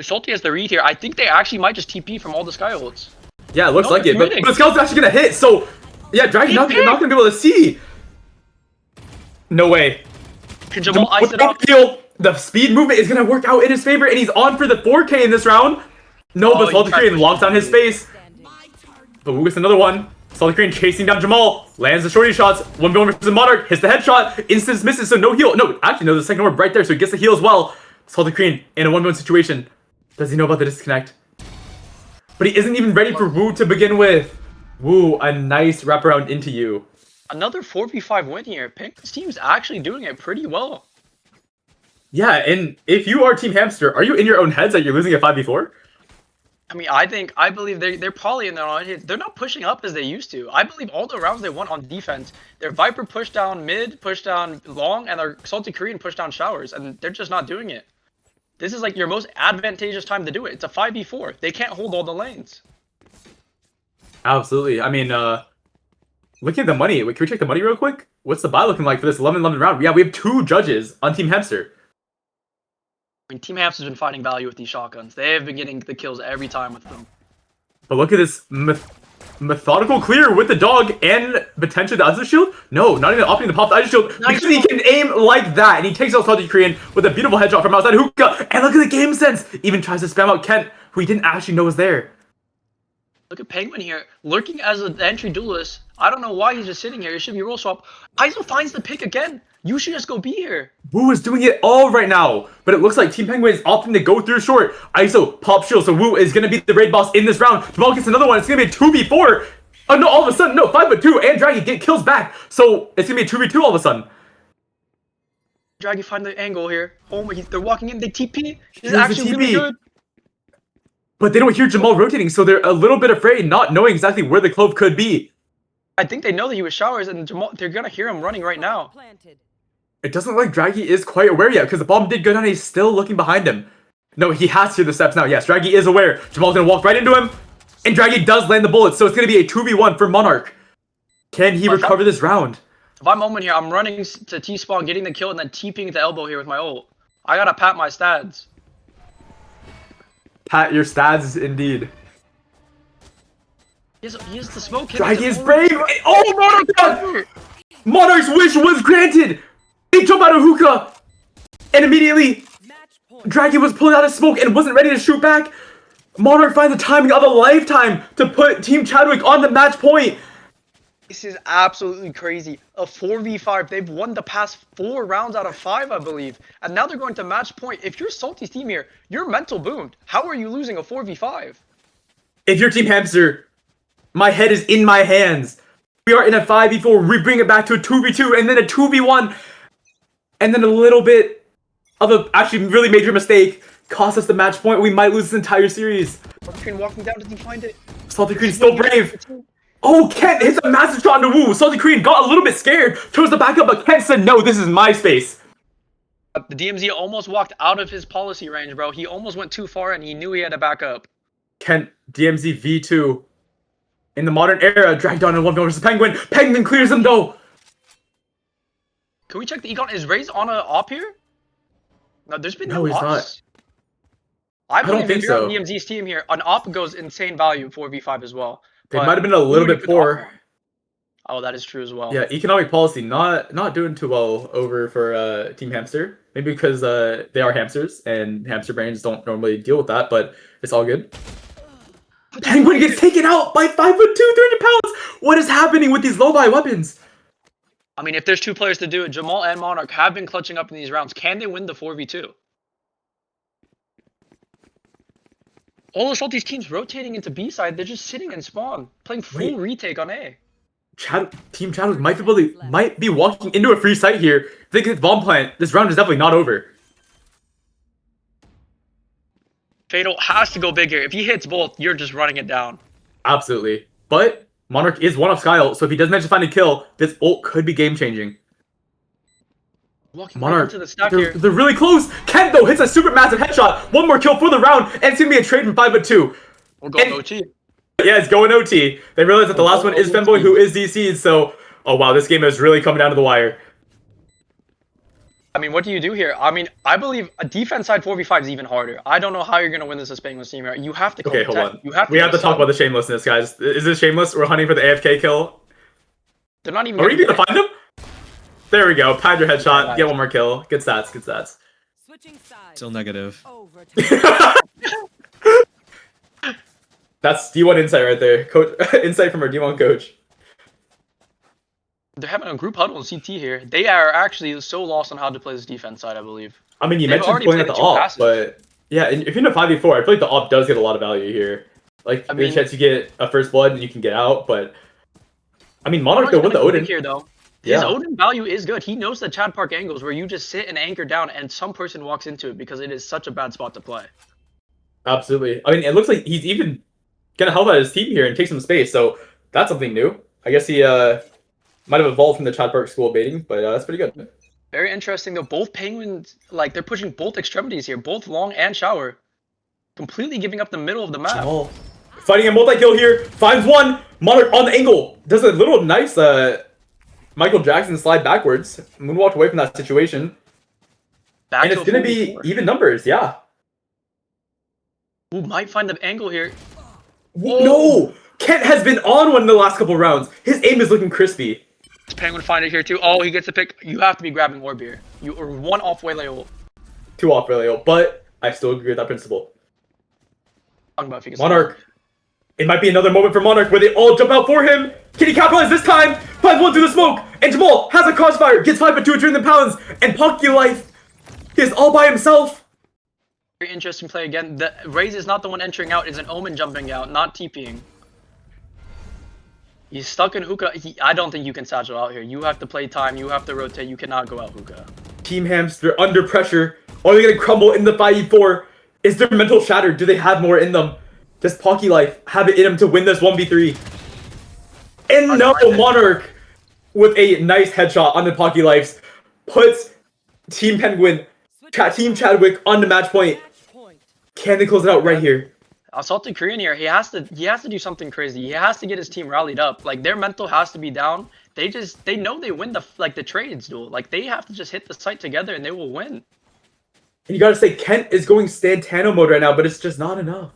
Schulte has the read here. I think they actually might just TP from all the sky ults. Yeah, it looks No, like it, but committing. the Scout's actually gonna hit, so Yeah, Dragon not gonna be able to see. No way. Can Jamal ice it up? The speed movement is gonna work out in his favor, and he's on for the 4K in this round. No, but Salty Korean locks down his space. But Wu gets another one. Salty Korean chasing down Jamal. Lands the shorty shots. 1v1 versus Monarch. Hits the headshot. Instance misses, so no heal. No, actually, no, there's a second orb right there, so he gets the heal as well. Salty Korean in a 1v1 situation. Does he know about the disconnect? But he isn't even ready for Wu to begin with. Wu, a nice wraparound into you. Another 4v5 win here. Penguin's team's actually doing it pretty well. Yeah, and if you are Team Hamster, are you in your own heads that you're losing a 5v4? I mean, I believe they're probably in their own heads. They're not pushing up as they used to. I believe all the rounds they won on defense, their Viper pushed down mid, pushed down long, and their Salty Korean pushed down showers, and they're just not doing it. This is like your most advantageous time to do it. It's a 5v4. They can't hold all the lanes. Absolutely. I mean, looking at the money, wait, can we check the money real quick? What's the buy looking like for this 11-11 round? Yeah, we have 2 judges on Team Hamster. I mean, Team Hamster's been finding value with these shotguns. They have been getting the kills every time with them. But look at this methodical clear with the dog and potentially the Iso Shield. No, not even opting to pop the Iso Shield because he can aim like that. And he takes out Salty Korean with a beautiful headshot from outside hookah. And look at the game sense. Even tries to spam out Kent, who he didn't actually know was there. Look at Penguin here, lurking as an entry duelist. I don't know why he's just sitting here. He should be roll swap. Iso finds the pick again. You should just go be here. Wu is doing it all right now, but it looks like Team Penguin is opting to go through short. Iso, pop shield, so Wu is going to be the raid boss in this round. Jamal gets another one. It's going to be a 2v4. Oh no, all of a sudden, no, 5v2, and Draggy get kills back. So it's going to be a 2v2 all of a sudden. Draggy find the angle here. Oh my, they're walking in, they TP. This is actually really good. But they don't hear Jamal rotating, so they're a little bit afraid, not knowing exactly where the clove could be. I think they know that he was showers, and Jamal, they're going to hear him running right now. It doesn't look like Draggy is quite aware yet, because the bomb did go down and he's still looking behind him. No, he has to hear the steps now. Yes, Draggy is aware. Jamal's going to walk right into him, and Draggy does land the bullets, so it's going to be a 2v1 for Monarch. Can he recover this round? If I'm Omen here, I'm running to T-spawn, getting the kill, and then TPing the elbow here with my ult. I gotta pat my stats. Pat your stats, indeed. He has the smoke. Draggy is brave! Oh, Monarch! Monarch's wish was granted! They jump out of hookah! And immediately, Draggy was pulling out his smoke and wasn't ready to shoot back. Monarch finds the timing of a lifetime to put Team Chadwick on the match point. This is absolutely crazy. A 4v5. They've won the past 4 rounds out of 5, I believe. And now they're going to match point. If you're Salty's team here, you're mental boomed. How are you losing a 4v5? If you're Team Hamster, my head is in my hands. We are in a 5v4. We bring it back to a 2v2 and then a 2v1. And then a little bit of a actually really major mistake cost us the match point. We might lose this entire series. Salty Korean walking down. Does he find it? Salty Korean still brave. Oh, Kent hits a massive shot into Wu. Salty Korean got a little bit scared, chose to back up, but Kent said, no, this is my space. The DMZ almost walked out of his policy range, bro. He almost went too far, and he knew he had to back up. Kent, DMZ V2. In the modern era, dragged down in 1v1 versus Penguin. Penguin clears him, though. Can we check the econ? Is Raze on a op here? No, there's been no he's ops. not. I believe don't think if you're so. on DMZ's team here, an op goes insane value 4v5 as well. They might have been a little bit poor. Oh, that is true as well. Yeah, economic policy not doing too well over for Team Hamster. Maybe because they are hamsters and hamster brains don't normally deal with that, but it's all good. Penguin gets taken out by 5'2", 300 pounds. What is happening with these low-buy weapons? I mean, if there's 2 players to do it, Jamal and Monarch have been clutching up in these rounds. Can they win the 4v2? All of Salty's teams rotating into B side. They're just sitting in spawn, playing full retake on A. Team Chadwick might be walking into a free site here. If they get the bomb plant, this round is definitely not over. Fatal has to go big here. If he hits both, you're just running it down. Absolutely. But Monarch is one of Skyle, so if he does manage to find a kill, this ult could be game-changing. Walking Monarch, into the stack here. they're really close. Kent, though, hits a super massive headshot. 1 more kill for the round, and it's going to be a trade from 5'2". We're going OT. Yeah, it's going OT. They realize that the last one is Femboy, who is DC'd, so... Oh, wow, this game is really coming down to the wire. I mean, what do you do here? I mean, I believe a defense side 4v5 is even harder. I don't know how you're going to win this as Penguin's team here. You have to Okay, hold on. You have to we have to talk about the shamelessness, guys. Is this shameless? We're hunting for the AFK kill. They're not even. Are we getting gonna find him? There we go. Pad your headshot. Get one more kill. Good stats. Good stats. Switching sides. Still negative. Over to That's D1 insight right there. Coach insight from our D1 coach. They're having a group huddle in CT here. They are actually so lost on how to play this defense side, I believe. I mean, you They've mentioned already pulling out played the the two op, passes. but yeah, if you're in a 5v4, I feel like the op does get a lot of value here. Like, I there's a mean- chance you get a first blood and you can get out, but I mean, Monarch Monarch's though with the gonna Odin. pick here though. His Yeah. Odin value is good. He knows the Chad Park angles where you just sit and anchor down and some person walks into it because it is such a bad spot to play. Absolutely. I mean, it looks like he's even gonna help out his team here and take some space, so that's something new. I guess he might have evolved from the Chad Park school of baiting, but that's pretty good. Very interesting though. Both Penguins, like they're pushing both extremities here, both long and shower. Completely giving up the middle of the map. Jamal fighting a multi-kill here, finds one, Monarch on the angle, does a little nice Michael Jackson slide backwards, moonwalked away from that situation, Back and to it's a gonna be 4v4. even numbers, yeah. Who might find the angle here? No! Kent has been on one in the last couple rounds. His aim is looking crispy. Does Penguin find it here too? Oh, he gets a pick. You have to be grabbing Orb here. You or one off way ult. 2 off really, but I still agree with that principle. Talking about if he gets Monarch. It might be another moment for Monarch where they all jump out for him. Can he capitalize this time? Finds one through the smoke, and Jamal has a crossfire, gets 5 but 2 turn the pounds, and Pocky Life is all by himself. Very interesting play again. The Raze is not the one entering out, it's an Omen jumping out, not TPing. He's stuck in hookah. I don't think you can satchel out here. You have to play time, you have to rotate, you cannot go out hookah. Team Hamster under pressure. Are they gonna crumble in the 5v4? Is their mental shattered? Do they have more in them? Does Pocky Life have it in him to win this 1v3? And no, Monarch with a nice headshot on the Pocky Lives puts Team Penguin, Team Chadwick on the match point. match point. Can they close it out right here? Assaulted Korean here, he has to do something crazy. He has to get his team rallied up. Like their mental has to be down. They know they win the trades duel. Like they have to just hit the site together and they will win. And you gotta say, Kent is going Stantano mode right now, but it's just not enough.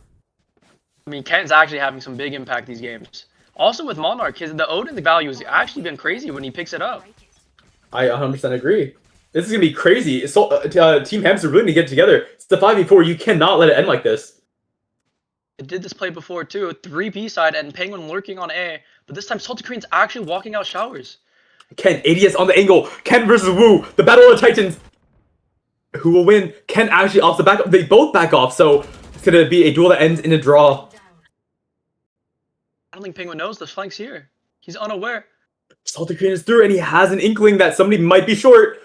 I mean, Kent's actually having some big impact these games. Also with Monarch, the Odin value has actually been crazy when he picks it up. I 100% agree. This is gonna be crazy. So, Team Hamster really need to get together. It's the 5v4. You cannot let it end like this. It did this play before too, 3B side and Penguin lurking on A, but this time Salty Korean's actually walking out showers. Ken, ADS on the angle. Ken versus Wu. The battle of the Titans. Who will win? Ken actually off the back. They both back off, so it's gonna be a duel that ends in a draw. I don't think Penguin knows the flank's here. He's unaware. Salty Korean is through, and he has an inkling that somebody might be short.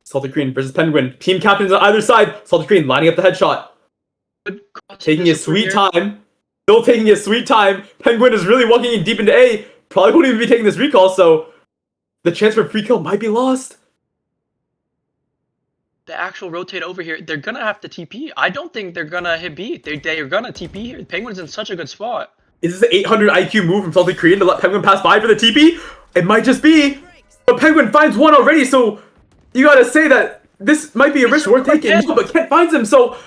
Salty Korean versus Penguin. Team captains on either side. Salty Korean lining up the headshot. Good cross Taking his discipline sweet here. time. Still taking his sweet time. Penguin is really walking in deep into A. Probably won't even be taking this recall, so the chance for a free kill might be lost. The actual rotate over here, they're gonna have to TP. I don't think they're gonna hit B. They're gonna TP here. Penguin's in such a good spot. Is this an 800 IQ move from Salty Korean to let Penguin pass by for the TP? It might just be. But Penguin finds one already, so you gotta say that this might be a risk worth taking. No, but Kent finds him, so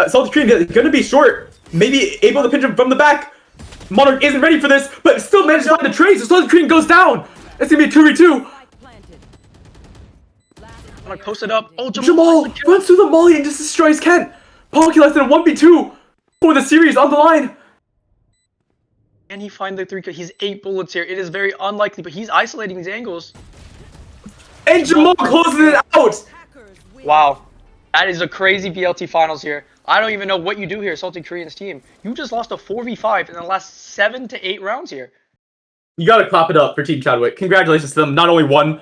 Salty Korean is gonna be short. Maybe able to pinch him from the back. Monarch isn't ready for this, but still manages to find the trade, so Salty Korean goes down. It's gonna be a 2v2. Spike planted. Monarch posted up. Oh, Jamal finds the kill. runs through the molly and just destroys Kent. Pocky less than a 1v2 for the series on the line. Can he find the 3 kill? He's 8 bullets here. It is very unlikely, but he's isolating these angles. And Jamal closes it out. Hackers win. Wow. That is a crazy BLT finals here. I don't even know what you do here, Salty Korean's team. You just lost a 4v5 in the last 7 to 8 rounds here. You gotta clap it up for Team Chadwick. Congratulations to them. Not only one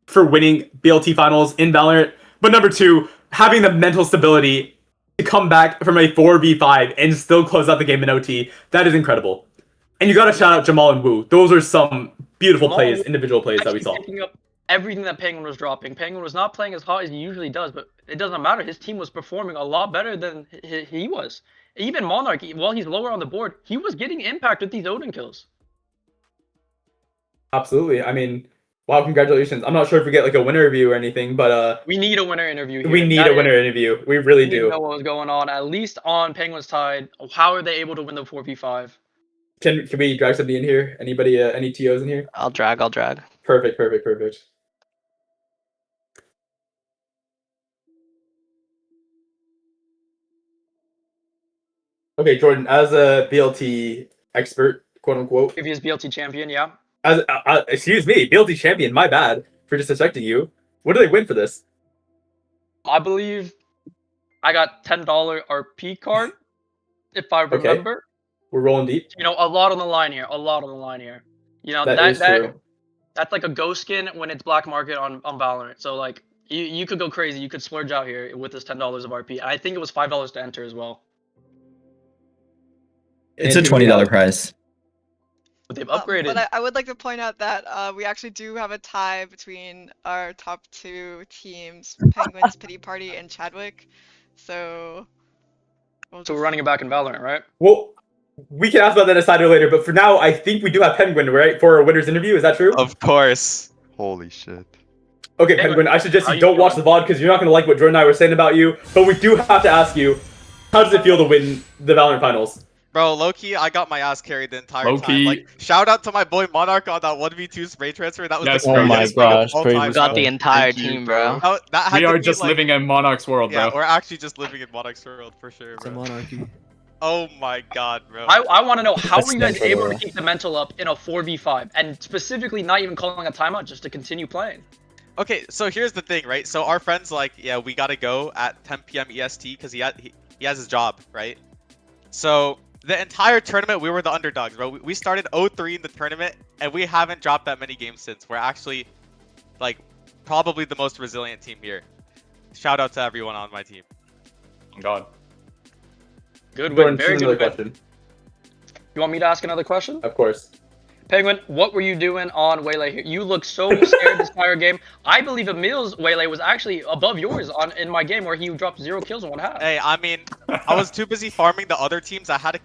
for winning BLT finals in Valorant, but number 2, having the mental stability to come back from a 4v5 and still close out the game in OT. That is incredible. And you gotta shout out Jamal and Wu. Those are some beautiful Jamal plays, individual plays that we Actually saw. picking up everything that Penguin was dropping. Penguin was not playing as hot as he usually does, but it doesn't matter. His team was performing a lot better than he was. Even Monarch, while he's lower on the board, he was getting impact with these Odin kills. Absolutely. I mean, wow, congratulations. I'm not sure if we get like a winner review or anything, but We need a winner interview here. we need That a winner interview. We really We need to do. know what was going on, at least on Penguin's side. How are they able to win the 4v5? Can we drag somebody in here? Anybody? Any TOs in here? I'll drag. Perfect. Okay, Jordan, as a BLT expert, quote unquote, Previous BLT champion, yeah. as excuse me, BLT champion. My bad for disrespecting you. What do they win for this? I believe I got $10 RP card, if I remember. We're rolling deep. You know, a lot on the line here. You know, That is true. that's like a ghost skin when it's black market on Valorant. So like you could go crazy. You could splurge out here with this $10 of RP. I think it was $5 to enter as well. It's a $20 prize. But they've upgraded. But I would like to point out that we actually do have a tie between our top two teams, Penguins, Pity Party, and Chadwick. So we're running it back in Valorant, right? Well, we can ask about that aside later, but for now, I think we do have Penguin, right, for a winner's interview. Is that true? Of course. Holy shit. Okay, Penguin, I suggest you don't watch the VOD because you're not going to like what Jordan and I were saying about you, but we do have to ask you, how does it feel to win the Valorant Finals? Bro, low-key, I got my ass carried the entire time. Like, shout out to my boy Monarch on that 1v2 spray transfer. That was the oh my gosh, We got the entire team, bro. We are just living in Monarch's world, bro. Yeah, we're actually just living in Monarch's world for sure, bro. It's a monarchy. Oh my god, bro. I want to know, how are you guys able to keep the mental up in a 4v5 and specifically not even calling a timeout just to continue playing? Okay, so here's the thing, right? So our friend's like, yeah, we gotta go at 10 p.m. EST because he has his job, right? So the entire tournament, we were the underdogs, bro. We started 0-3 in the tournament, and we haven't dropped that many games since. We're actually, like, probably the most resilient team here. Shout out to everyone on my team. God. Good win, very good win. You want me to ask another question? Of course. Penguin, what were you doing on Waylay here? You look so scared this entire game. I believe Emil's Waylay was actually above yours in my game where he dropped 0 kills in 1 half. Hey, I mean, I was too busy farming the other teams. I had to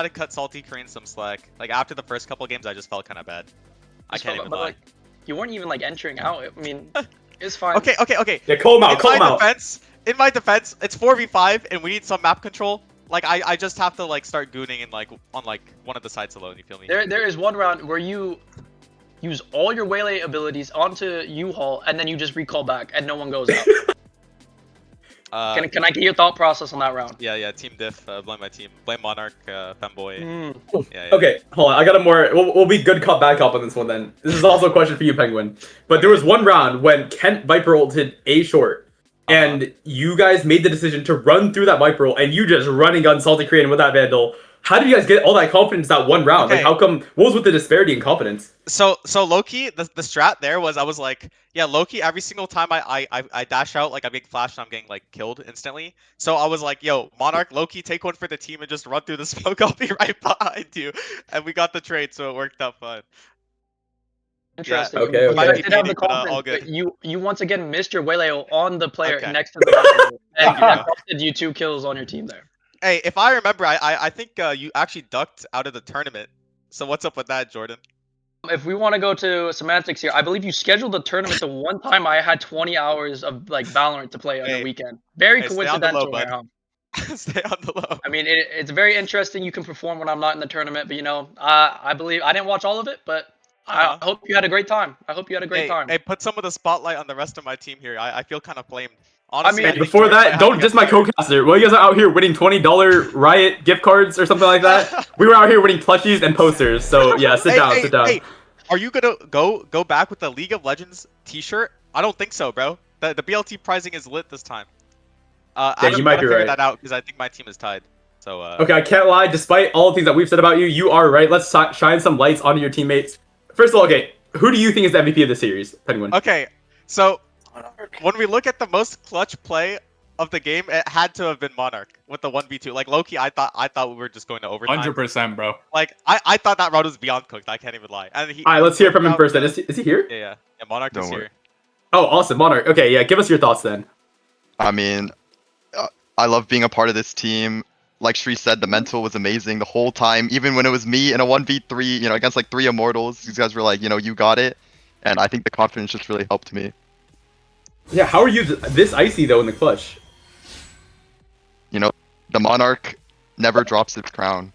cut Salty Korean some slack. Like after the first couple games, I just felt kind of bad. I can't even lie. Like, you weren't even like entering out. I mean, it's fine. Okay. Yeah, call him out. In my defense, it's 4v5 and we need some map control. Like I just have to like start gooning and like on like one of the sides alone. You feel me? There is one round where you use all your Waylay abilities onto U-Haul and then you just recall back and no one goes out. Can I get your thought process on that round? Yeah. Team diff. Blame my team. Blame Monarch. Femboy. Yeah. Okay, hold on. I got a more. We'll be good cop bad cop on this one then. This is also a question for you, Penguin. But there was one round when Kent Viper ulted A short. And you guys made the decision to run through that Viper ult, and you just running gun Salty Korean with that Vandal. How did you guys get all that confidence that one round? Okay. Like, how come? What was with the disparity in confidence? So Loki, the strat there was I was like, yeah, Loki. Every single time I dash out, like I'm getting flashed and I'm getting like killed instantly. So I was like, yo, Monarch, Loki, take one for the team and just run through the smoke. I'll be right behind you. And we got the trade, so it worked out fine. Interesting. Yeah, okay. I did have the confidence, but you once again missed your Waylay on the player next to the Viper, and that costed you 2 kills on your team there. Hey, if I remember, I think you actually ducked out of the tournament. So what's up with that, Jordan? If we want to go to semantics here, I believe you scheduled the tournament the one time I had 20 hours of like Valorant to play on the weekend. Very coincidental. Stay on the low. I mean, it's very interesting. You can perform when I'm not in the tournament, but you know, I believe I didn't watch all of it, but I hope you had a great time. Hey, put some of the spotlight on the rest of my team here. I feel kind of blamed. Honestly, I mean, before that, don't diss my co-caster. Well, you guys are out here winning $20 Riot gift cards or something like that. We were out here winning plushies and posters. So yeah, sit down. Hey, are you gonna go back with the League of Legends T-shirt? I don't think so, bro. The BLT pricing is lit this time. You might be right. That out because I think my team is tied. So okay, I can't lie. Despite all the things that we've said about you, you are right. Let's shine some lights onto your teammates. First of all, okay, who do you think is the MVP of the series, Penguin? Okay, so when we look at the most clutch play of the game, it had to have been Monarch with the 1v2. Like Loki, I thought we were just going to overtime. 100%, bro. Like I thought that round was beyond cooked. I can't even lie. And all right, let's hear from him first. Then is he here? Yeah. Monarch is here. Oh, awesome, Monarch. Okay, yeah, give us your thoughts then. I mean, I love being a part of this team. Like Shri said, the mental was amazing the whole time. Even when it was me in a 1v3, you know, against like 3 Immortals, these guys were like, you know, you got it. And I think the confidence just really helped me. Yeah, how are you this icy though in the clutch? You know, the Monarch never drops its crown.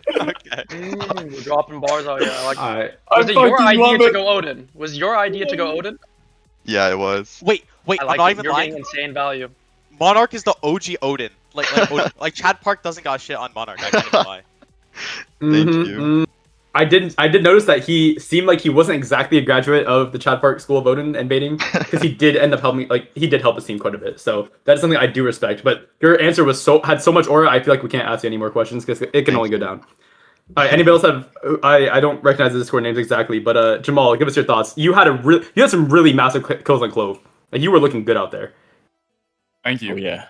Okay. We're dropping bars out here. I like. I Was it your fucking idea love to it. go Odin? Was your idea to go Odin? Yeah, it was. Wait, I I'm like not it. even You're lying. getting insane value. Monarch is the OG Odin. Like Chad Park doesn't got shit on Monarch. I can't even lie. Thank Mhm, you. mhm. I did notice that he seemed like he wasn't exactly a graduate of the Chad Park School of Odin and baiting, because he did end up helping. Like he did help his team quite a bit. So that's something I do respect. But your answer was had so much aura. I feel like we can't ask you any more questions because it can only go down. All right. Anybody else have? I don't recognize the Discord names exactly, but Jamal, give us your thoughts. You had some really massive kills on Clove. Like you were looking good out there. Thank you. Oh yeah.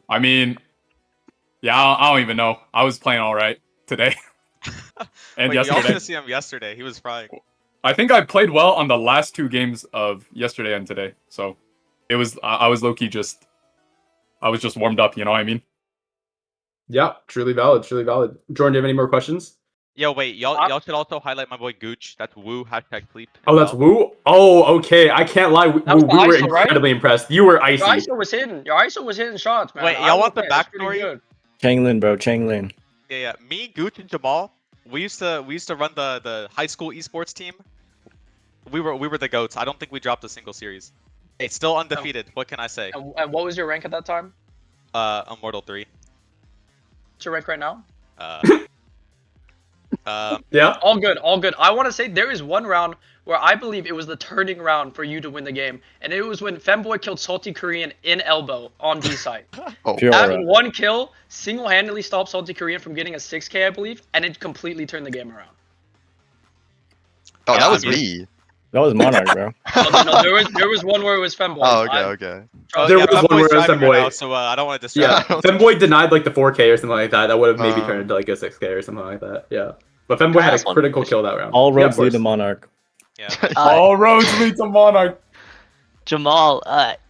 I mean, yeah, I don't even know. I was playing all right today and Wait, y'all yesterday. should have seen him yesterday. He was frying. I think I played well on the last 2 games of yesterday and today. So it was I was low key I was just warmed up. You know what I mean? Yeah, truly valid. Truly valid. Jordan, do you have any more questions? Yo, wait, y'all should also highlight my boy Gooch. That's Woo #Pleep. Oh, that's Woo. Oh, okay. I can't lie. Woo, That was the we were ISO, right? incredibly impressed. You were Your icy. ISO was hitting. Your ISO was hitting shots, man. Wait, I y'all will want the say, that's pretty backstory? good. Changlin, bro. Changlin. Yeah. Me, Gooch, and Jamal. We used to run the high school esports team. We were the goats. I don't think we dropped a single series. It's still undefeated. What can I say? And what was your rank at that time? Immortal 3. What's your rank right now? Yeah. All good, all good. I want to say there is one round where I believe it was the turning round for you to win the game, and it was when Femboy killed Salty Korean in elbow on B site. Oh, That one kill single-handedly stopped Salty Korean from getting a 6K, I believe, and it completely turned the game around. oh, that was me. That was Monarch, bro. No, there was one where it was Femboy. Oh, okay. There was one where it was driving right now, Femboy. so I don't want to Yeah, distract. Femboy denied like the 4K or something like that. That would have maybe turned into like a 6K or something like that. Yeah. But Femboy had a critical kill that round. All Yeah, of roads lead course. to Monarch. Yeah. All roads lead to Monarch. Jamal,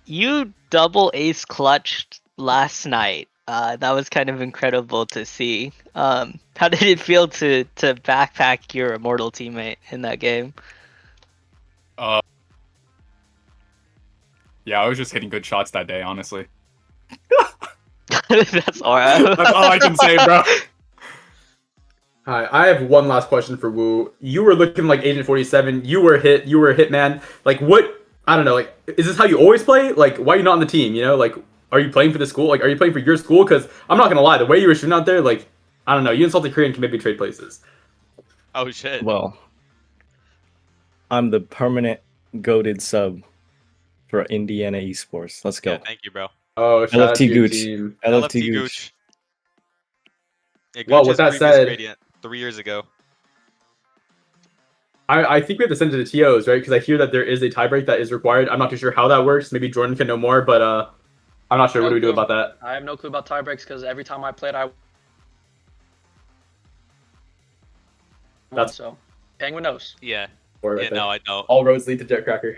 you double ace clutched last night. That was kind of incredible to see. How did it feel to backpack your immortal teammate in that game? Yeah, I was just hitting good shots that day, honestly. That's alright. That's all I can say, bro. Hi, I have one last question for Woo. You were looking like Agent 47. You were a hitman. Like, what? I don't know. Like, is this how you always play? Like, why are you not on the team? You know, like, are you playing for the school? Like, are you playing for your school? Because I'm not gonna lie, the way you were shooting out there, like, I don't know. You and Salty Korean can maybe trade places. Oh shit. Well, I'm the permanent goated sub for Indiana Esports. Let's go. Yeah, thank you, bro. Oh, shout out to LFT your Gooch. team. LFT Gooch. Yeah, Gooch Well, is with that previous said- Gradient 3 years ago. I think we have to send it to the TOs, right? Because I hear that there is a tiebreak that is required. I'm not too sure how that works. Maybe Jordan can know more, but I'm not sure. What do we do about that? I have no clue about tiebreaks because every time I played, I won. That's- So Penguin knows. Yeah. Or Yeah, right there. no, I know. All roads lead to Jetcracker.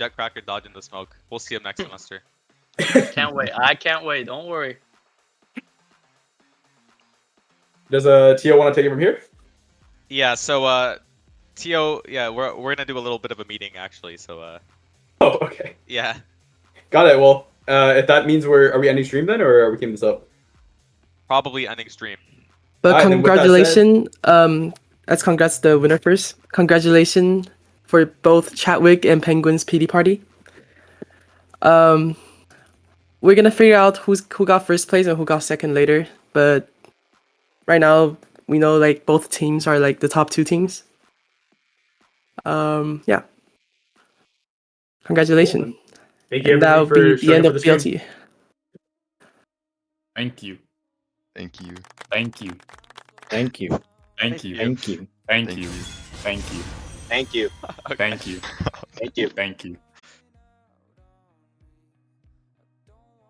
Jetcracker dodging the smoke. We'll see him next semester. Can't wait. I can't wait. Don't worry. Does a TO want to take it from here? Yeah, so Tio, yeah, we're gonna do a little bit of a meeting actually, so Oh, okay. yeah. Got it. Well, if that means are we ending stream then, or are we keeping this up? Probably ending stream. But Alright, then with that congratulations, let's congrats the winner first. Congratulations for both Chadwick and Penguin's PD party. We're gonna figure out who got first place and who got second later, but right now we know like both teams are like the top 2 teams. Yeah. Congratulations. Thank you And that'll everybody be for the showing end up of for the stream. BLT. Thank you. Thank you. Thank you. Thank you. Thank you. Thank you. Thank you. Thank you. Thank you. Thank you. Thank you. Thank you.